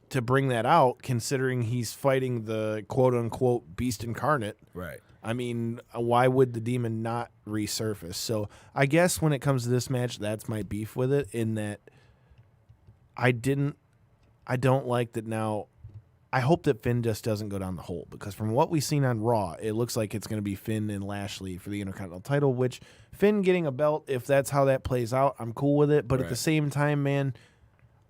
to bring that out, considering he's fighting the quote-unquote beast incarnate. Right. I mean, why would the Demon not resurface? So I guess when it comes to this match, that's my beef with it, in that I don't like that now. I hope that Finn just doesn't go down the hole, because from what we've seen on Raw, it looks like it's going to be Finn and Lashley for the Intercontinental title, which Finn getting a belt, if that's how that plays out, I'm cool with it. But at the same time, man,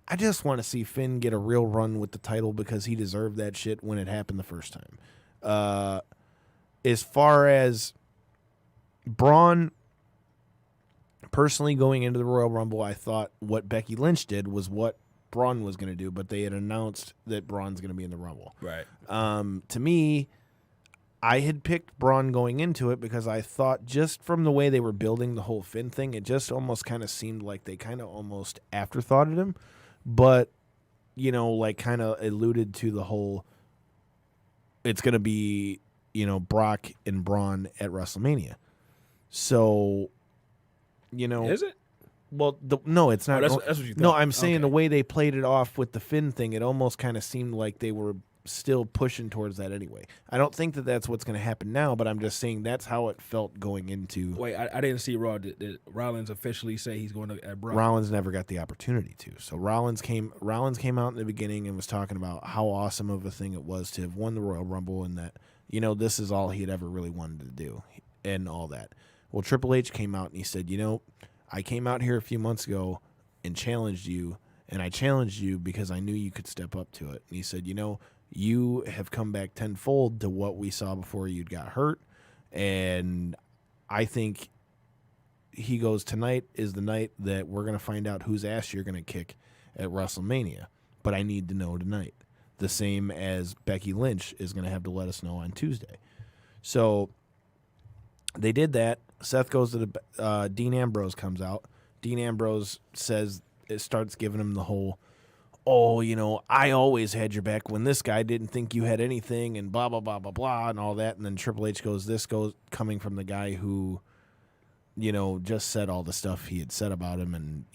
I just want to see Finn get a real run with the title because he deserved that shit when it happened the first time. As far as Braun, personally going into the Royal Rumble, I thought what Becky Lynch did was what Braun was going to do, but they had announced that Braun's going to be in the Rumble. Right. To me, I had picked Braun going into it because I thought just from the way they were building the whole Finn thing, it just almost kind of seemed like they kind of almost afterthoughted him, but, like kind of alluded to the whole, it's going to be, Brock and Braun at WrestleMania. So, Is it? Well, no, it's not. That's what you thought. No, I'm saying the way they played it off with the Finn thing, it almost kind of seemed like they were still pushing towards that anyway. I don't think that that's what's going to happen now, but I'm just saying that's how it felt going into. Wait, I didn't see Raw. Did Rollins officially say he's going to at Braun? Rollins never got the opportunity to. So Rollins came out in the beginning and was talking about how awesome of a thing it was to have won the Royal Rumble and that, this is all he had ever really wanted to do and all that. Well, Triple H came out and he said, I came out here a few months ago and challenged you, and I challenged you because I knew you could step up to it. And he said, you have come back tenfold to what we saw before you got hurt, and I think he goes, tonight is the night that we're going to find out whose ass you're going to kick at WrestleMania, but I need to know tonight. The same as Becky Lynch is going to have to let us know on Tuesday. So they did that. Seth goes to the Dean Ambrose comes out. Dean Ambrose starts giving him the whole, I always had your back when this guy didn't think you had anything and blah, blah, blah, blah, blah, and all that. And then Triple H goes, coming from the guy who, just said all the stuff he had said about him and,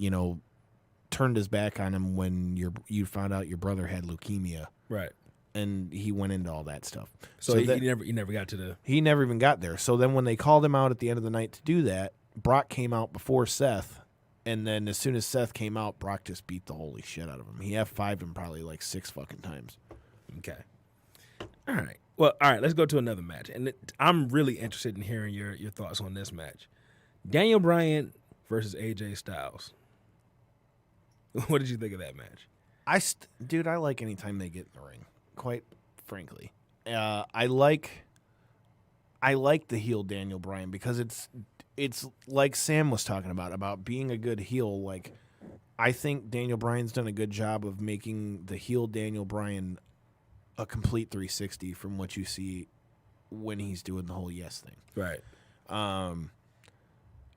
turned his back on him when you found out your brother had leukemia. Right. And he went into all that stuff. So he never got to the... He never even got there. So then when they called him out at the end of the night to do that, Brock came out before Seth, and then as soon as Seth came out, Brock just beat the holy shit out of him. He F5'd him probably like 6 fucking times. Okay. All right. Well, all right, let's go to another match. And I'm really interested in hearing your thoughts on this match. Daniel Bryan versus AJ Styles. What did you think of that match? Dude, I like anytime they get in the ring. Quite frankly. I like the heel Daniel Bryan because it's like Sam was talking about being a good heel. Like, I think Daniel Bryan's done a good job of making the heel Daniel Bryan a complete 360 from what you see when he's doing the whole yes thing. Right.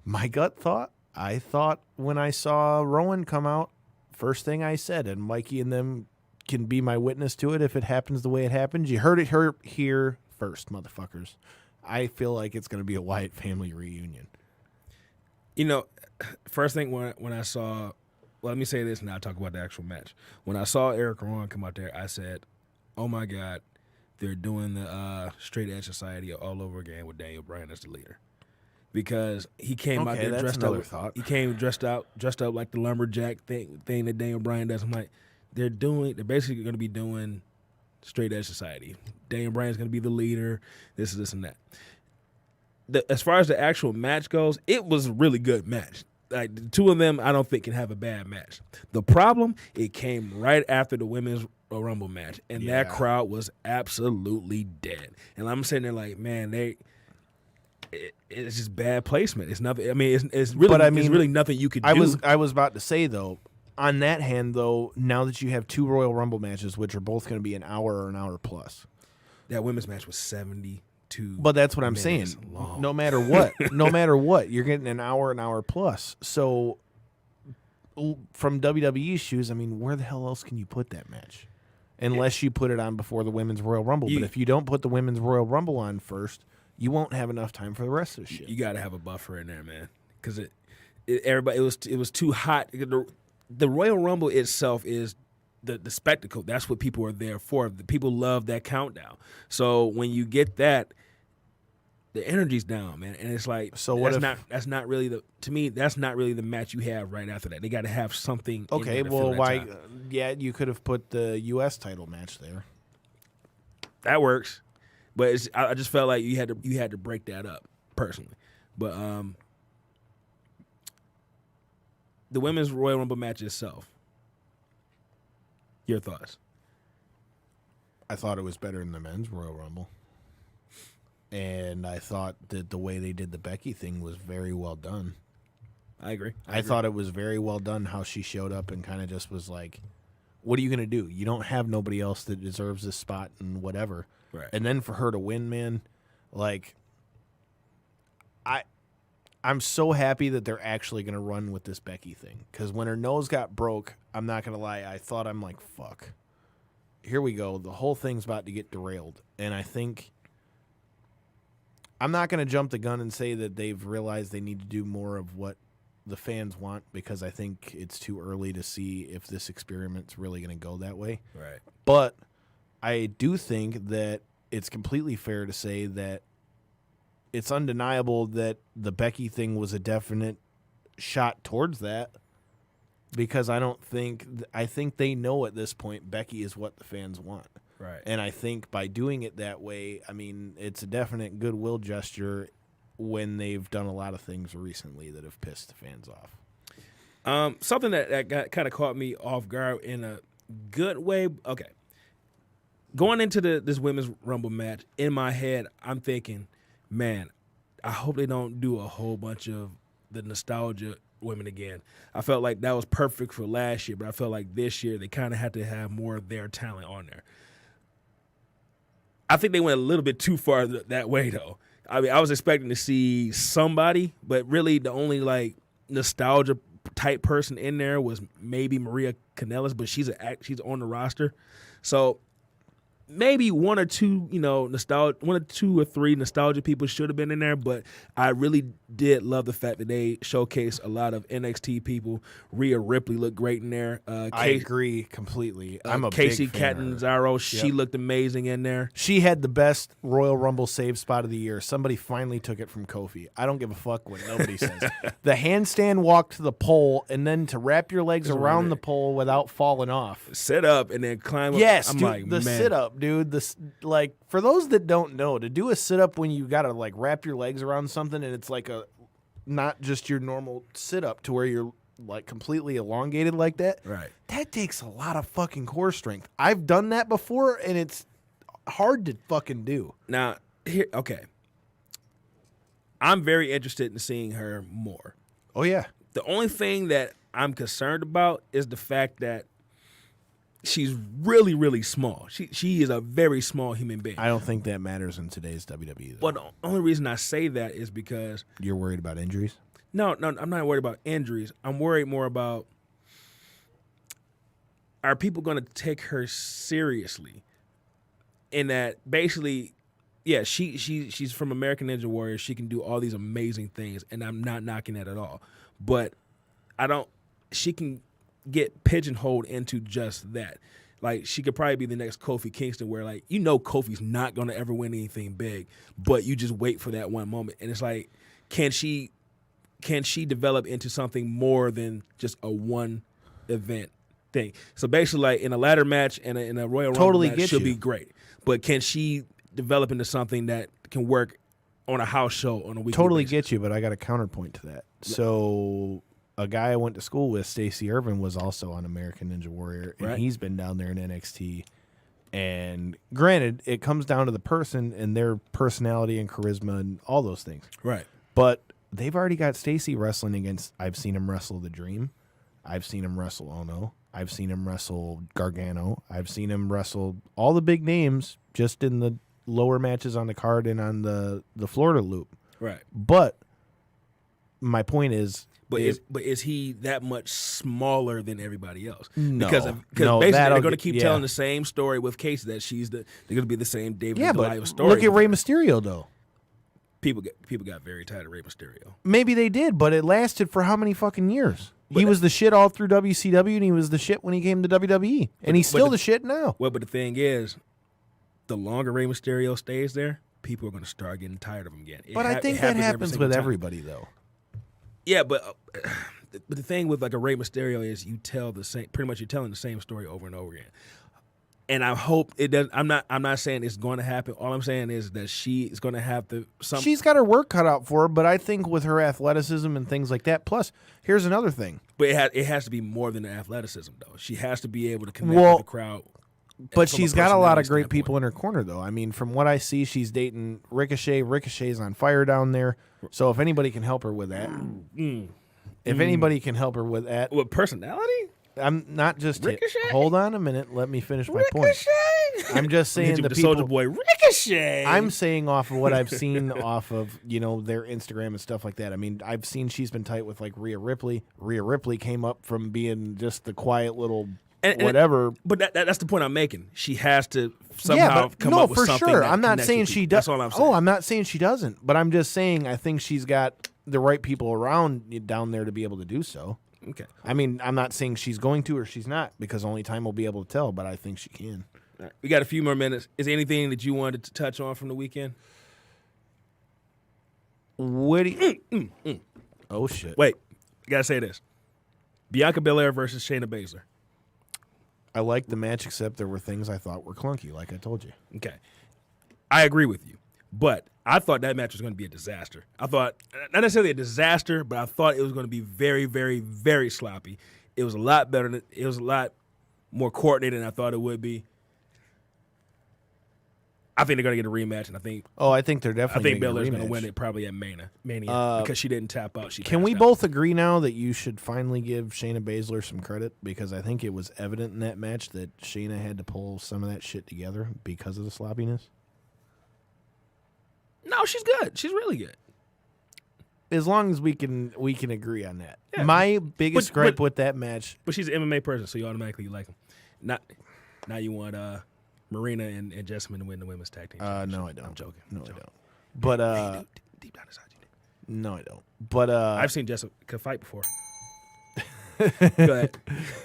My gut thought, I thought when I saw Rowan come out, first thing I said, and Mikey and them can be my witness to it if it happens the way it happens. You heard it here first, motherfuckers. I feel like it's going to be a Wyatt family reunion. You know, first thing when I saw, well, let me say this and I'll talk about the actual match. When I saw Eric Rowan come out there, I said, oh my God, they're doing the Straight Edge Society all over again with Daniel Bryan as the leader. Because he came out there dressed up. Thought. He came dressed up like the lumberjack thing that Daniel Bryan does. I'm like, they're basically going to be doing Straight Edge Society. Daniel Bryan's going to be the leader. This, and that. As far as the actual match goes, it was a really good match. Like, the two of them, I don't think can have a bad match. The problem, it came right after the women's Rumble match, and that crowd was absolutely dead. And I'm sitting there like, man, it's just bad placement. It's nothing. I mean, it's really, it's really nothing you could do. I was about to say though. On that hand, though, now that you have two Royal Rumble matches, which are both going to be an hour or an hour plus, that women's match was 72. But that's what I'm saying. Long. No matter what, you're getting an hour plus. So, from WWE's shoes, I mean, where the hell else can you put that match? Unless you put it on before the Women's Royal Rumble. But if you don't put the Women's Royal Rumble on first, you won't have enough time for the rest of the shit. You got to have a buffer in there, man, because it was too hot. The Royal Rumble itself is the spectacle. That's what people are there for. The people love that countdown. So when you get that, the energy's down, man, and it's like that's not really the match you have right after that. They got to have something. Okay, well, why? You could have put the U.S. title match there. That works, but I just felt like you had to break that up personally. But the women's Royal Rumble match itself. Your thoughts? I thought it was better than the men's Royal Rumble. And I thought that the way they did the Becky thing was very well done. I agree. I thought it was very well done how she showed up and kind of just was like, what are you going to do? You don't have nobody else that deserves this spot and whatever. Right. And then for her to win, man, like, I'm so happy that they're actually going to run with this Becky thing. Because when her nose got broke, I'm not going to lie, I thought, I'm like, fuck. Here we go. The whole thing's about to get derailed. And I think I'm not going to jump the gun and say that they've realized they need to do more of what the fans want, because I think it's too early to see if this experiment's really going to go that way. Right. But I do think that it's completely fair to say that it's undeniable that the Becky thing was a definite shot towards that, because I think they know at this point Becky is what the fans want. Right. And I think by doing it that way, I mean, it's a definite goodwill gesture when they've done a lot of things recently that have pissed the fans off. Something that kind of caught me off guard in a good way. Okay. Going into this women's Rumble match, in my head, I'm thinking, man, I hope they don't do a whole bunch of the nostalgia women again. I felt like that was perfect for last year, but I felt like this year they kind of had to have more of their talent on there. I think they went a little bit too far that way, though. I mean, I was expecting to see somebody, but really the only, like, nostalgia type person in there was maybe Maria Kanellis, but she's on the roster. So maybe one or two or three nostalgia people should have been in there, but I really did love the fact that they showcased a lot of NXT people. Rhea Ripley looked great in there. I agree completely. I'm a Casey big fan of her. Catanzaro, she looked amazing in there. She had the best Royal Rumble save spot of the year. Somebody finally took it from Kofi. I don't give a fuck what nobody says. The handstand walk to the pole and then to wrap your legs around the pole without falling off. Sit up and then climb up. Yes, I'm dude, like, the sit up, dude. This, like, for those that don't know, to do a sit up when you gotta like wrap your legs around something and it's like a not just your normal sit up to where you're like completely elongated like that. Right. That takes a lot of fucking core strength. I've done that before and it's hard to fucking do. Now, here, okay. I'm very interested in seeing her more. Oh yeah. The only thing that I'm concerned about is the fact that she's really, really small. She is a very small human being. I don't think that matters in today's WWE. Though. But the only reason I say that is because You're worried about injuries? no, I'm not worried about injuries. I'm worried more about, are people going to take her seriously? In that, basically, yeah, she's from American Ninja Warrior. She can do all these amazing things, and I'm not knocking that at all. But she can get pigeonholed into just that. Like, she could probably be the next Kofi Kingston where, like, Kofi's not going to ever win anything big, but you just wait for that one moment. And it's like, can she develop into something more than just a one event thing? So basically, like, in a ladder match and in a Royal Rumble match, she'll be great. But can she develop into something that can work on a house show on a weekly Totally basis? get you, but I got a counterpoint to that. Yeah. So a guy I went to school with, Stacey Irvin, was also on American Ninja Warrior, and he's been down there in NXT. And granted, it comes down to the person and their personality and charisma and all those things. Right. But they've already got Stacey wrestling against. I've seen him wrestle The Dream. I've seen him wrestle Ono. I've seen him wrestle Gargano. I've seen him wrestle all the big names just in the lower matches on the card and on the Florida loop. Right. But my point is, is he that much smaller than everybody else? No. Because No, basically that'll they're going to get- keep yeah. telling the same story with Casey that they're going to be the same David yeah, and but Goliath story. look at Rey Mysterio though. People got very tired of Rey Mysterio. Maybe they did, but it lasted for how many fucking years? He was the shit all through WCW, and he was the shit when he came to WWE, and he's still the shit now. Well, but the thing is, the longer Rey Mysterio stays there, people are going to start getting tired of him again. But I think that happens with everybody, though. Yeah, but the thing with like a Rey Mysterio is you tell the same. Pretty much, you're telling the same story over and over again. And I hope it does. I'm not saying it's going to happen. All I'm saying is that she is going to have to. She's got her work cut out for her, but I think with her athleticism and things like that. Plus, here's another thing. But it has to be more than the athleticism, though. She has to be able to connect with the crowd. But she's got a lot of great people in her corner, though. I mean, from what I see, she's dating Ricochet. Ricochet's on fire down there. So if anybody can help her with that, anybody can help her with that, with personality. I'm not just Ricochet? Hold on a minute. Let me finish my point. I'm just saying the Soldier Boy Ricochet. I'm saying off of what I've seen off of their Instagram and stuff like that. I mean, I've seen she's been tight with like Rhea Ripley. Rhea Ripley came up from being just the quiet little whatever. But that's the point I'm making. She has to somehow come up with something. No, for sure. That I'm not connects saying with she people. does. That's all I'm saying. Oh, I'm not saying she doesn't. But I'm just saying I think she's got the right people around down there to be able to do so. Okay. I mean, I'm not saying she's going to or she's not because only time will be able to tell, but I think she can. All right. We got a few more minutes. Is there anything that you wanted to touch on from the weekend? What do you... Oh, shit. Wait. I got to say this. Bianca Belair versus Shayna Baszler. I liked the match, except there were things I thought were clunky, like I told you. Okay. I agree with you. But I thought that match was going to be a disaster. I thought, not necessarily a disaster, but I thought it was going to be very, very, very sloppy. It was a lot better. It was a lot more coordinated than I thought it would be. I think they're going to get a rematch, and I think they're definitely. I think Belair's going to win it probably at Mania because she didn't tap out. Can we both agree now that you should finally give Shayna Baszler some credit because I think it was evident in that match that Shayna had to pull some of that shit together because of the sloppiness. No, she's good. She's really good. As long as we can agree on that. Yeah. My biggest gripe with that match, but she's an MMA person, so you automatically like him. Now you want Marina and Jessamyn to win the women's tag team. No, I don't. I'm joking. No, I don't. But deep down inside you do. No, I don't. But I've seen Jessica fight before. Go ahead.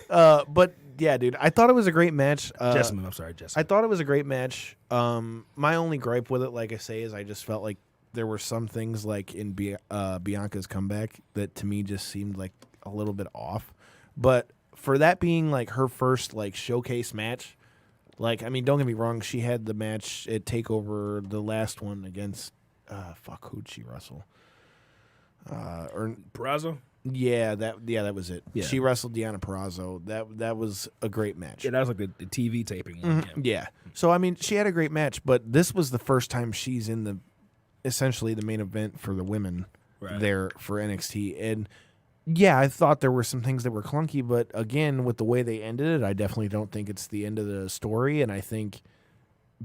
But yeah, dude, I thought it was a great match. Jessamyn, I'm sorry, Jessamyn. I thought it was a great match. My only gripe with it, like I say, is I just felt like there were some things like in Bianca's comeback that to me just seemed like a little bit off. But for that being like her first like showcase match, like I mean, don't get me wrong, she had the match at TakeOver, the last one against who'd she wrestle? Peraza? Yeah, that was it. Yeah. She wrestled Deonna Purrazzo. That was a great match. Yeah, that was like the TV taping one. Yeah. So I mean, she had a great match, but this was the first time she's in essentially the main event for the women there for NXT. And yeah, I thought there were some things that were clunky, but again, with the way they ended it, I definitely don't think it's the end of the story, and I think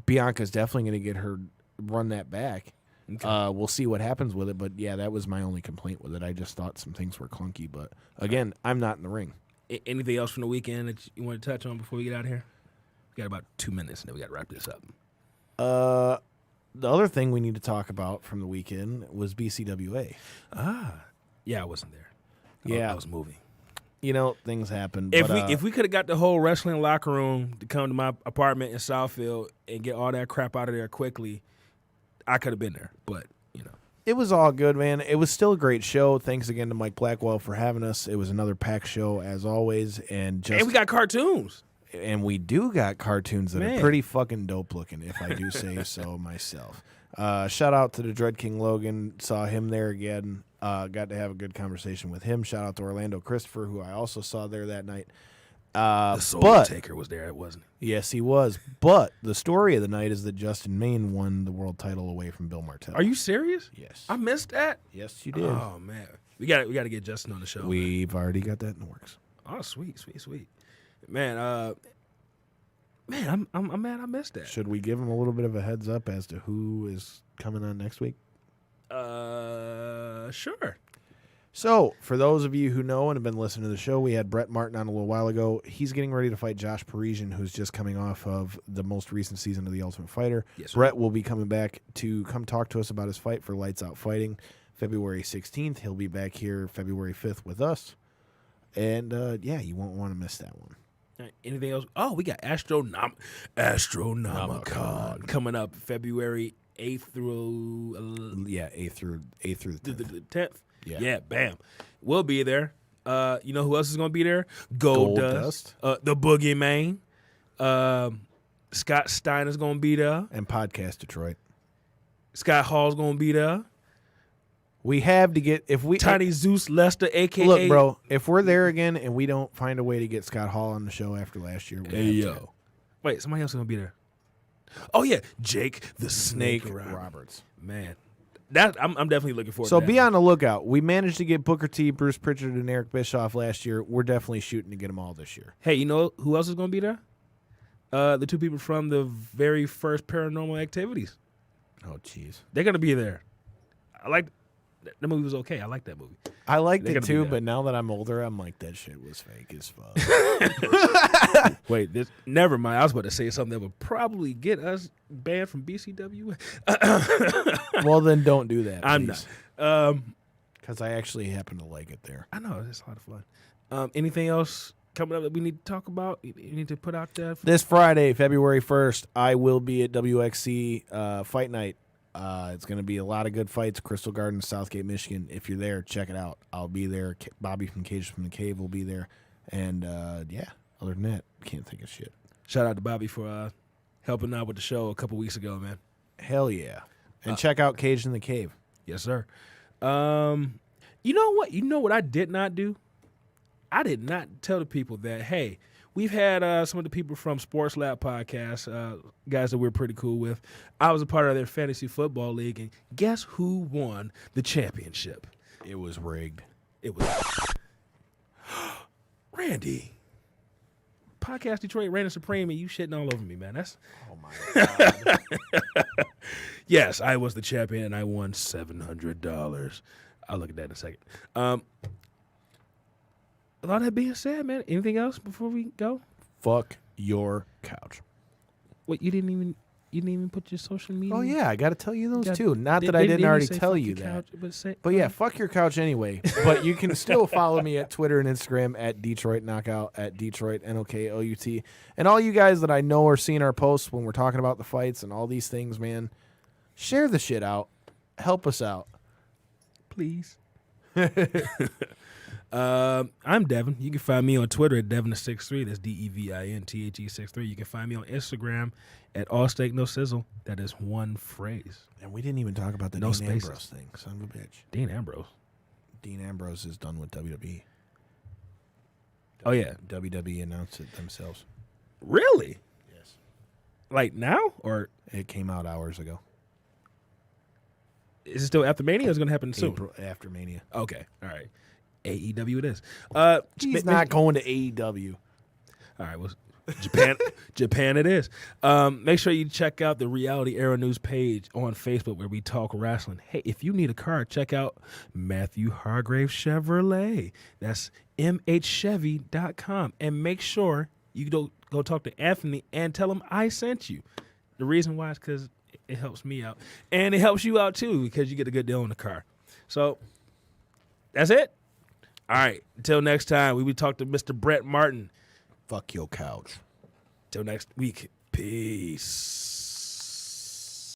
Bianca's definitely going to get her run that back. Okay. We'll see what happens with it, but yeah, that was my only complaint with it. I just thought some things were clunky, but again, I'm not in the ring. Anything else from the weekend that you want to touch on before we get out of here? We got about 2 minutes, and then we got to wrap this up. The other thing we need to talk about from the weekend was BCWA. Yeah, I wasn't there. Yeah, I was moving. You know, things happen. If we could have got the whole wrestling locker room to come to my apartment in Southfield and get all that crap out of there quickly, I could have been there. But, you know. It was all good, man. It was still a great show. Thanks again to Mike Blackwell for having us. It was another packed show, as always. And we got cartoons. And we do got cartoons that are pretty fucking dope looking, if I do say so myself. Shout out to the Dread King Logan. Saw him there again. Got to have a good conversation with him. Shout out to Orlando Christopher, who I also saw there that night. The Soul Taker was there, wasn't he? Yes, he was. But the story of the night is that Justin Maine won the world title away from Bill Martell. Are you serious? Yes. I missed that? Yes, you did. Oh, man. We got to get Justin on the show. We've already got that in the works. Oh, sweet. Man, I'm mad I missed that. Should we give him a little bit of a heads up as to who is coming on next week? Sure. So, for those of you who know and have been listening to the show, we had Brett Martin on a little while ago. He's getting ready to fight Josh Parisian, who's just coming off of the most recent season of The Ultimate Fighter. Yes, Brett will be coming back to come talk to us about his fight for Lights Out Fighting February 16th. He'll be back here February 5th with us. And, you won't want to miss that one. Anything else? Oh, we got Astronomicon coming up February 8th through 8th through the 10th. Yeah, bam. We'll be there. You know who else is going to be there? Goldust. The Boogeyman. Scott Steiner's going to be there. And Podcast Detroit. Scott Hall's going to be there. We have to get Tiny Zeus Lester, a.k.a. Look, bro, if we're there again and we don't find a way to get Scott Hall on the show after last year, Wait, somebody else is going to be there. Oh, yeah, Jake the Snake Roberts. Man, I'm definitely looking forward to that. So be on the lookout. We managed to get Booker T, Bruce Pritchard, and Eric Bischoff last year. We're definitely shooting to get them all this year. Hey, you know who else is going to be there? The two people from the very first Paranormal Activities. Oh, jeez. They're going to be there. The movie was okay. I like that movie. I liked it too, but now that I'm older, I'm like, that shit was fake as fuck. Wait, never mind. I was about to say something that would probably get us banned from BCW. Well, then don't do that. I'm not. Because I actually happen to like it there. I know. It's a lot of fun. Anything else coming up that we need to talk about? You need to put out there? This Friday, February 1st, I will be at WXC Fight Night. It's going to be a lot of good fights. Crystal Gardens, Southgate, Michigan. If you're there, check it out. I'll be there. Bobby from Cage from the Cave will be there. And, other than that, can't think of shit. Shout out to Bobby for helping out with the show a couple weeks ago, man. Hell yeah. And check out Cage in the Cave. Yes, sir. You know what? You know what I did not do? I did not tell the people that, hey, we've had some of the people from Sports Lab Podcast, guys that we're pretty cool with. I was a part of their fantasy football league, and guess who won the championship? It was rigged. It was Randy. Podcast Detroit reigning supreme, and you shitting all over me, man. Oh my God. Yes, I was the champion, and I won $700. I'll look at that in a second. A lot of that being said, man, anything else before we go? Fuck your couch. What, you didn't even put your social media? Oh yeah, I got to tell you those too. Not that I didn't already tell you that. Couch, but yeah, fuck your couch anyway. But you can still follow me at Twitter and Instagram at Detroit Knockout, at Detroit NOKOUT. And all you guys that I know are seeing our posts when we're talking about the fights and all these things, man, share the shit out. Help us out. Please. I'm Devin. You can find me on Twitter at Devin63. That's DEVINTHE63. You can find me on Instagram at All Steak No Sizzle. That is one phrase. And we didn't even talk about the No Dean spaces. Ambrose thing. Son of a bitch. Dean Ambrose. Dean Ambrose is done with WWE. Oh, yeah. WWE announced it themselves. Really? Yes. Like now? Or It came out hours ago. is it still after Mania or is it going to happen soon? April after Mania. Okay. All right. AEW it is. He's not going to AEW. All right. Well, Japan it is. Make sure you check out the Reality Era News page on Facebook where we talk wrestling. Hey, if you need a car, check out Matthew Hargrave Chevrolet. That's mhchevy.com. And make sure you go talk to Anthony and tell him I sent you. The reason why is because it helps me out. And it helps you out, too, because you get a good deal on the car. So that's it. All right. Until next time, we will talk to Mr. Brett Martin. Fuck your couch. Till next week. Peace.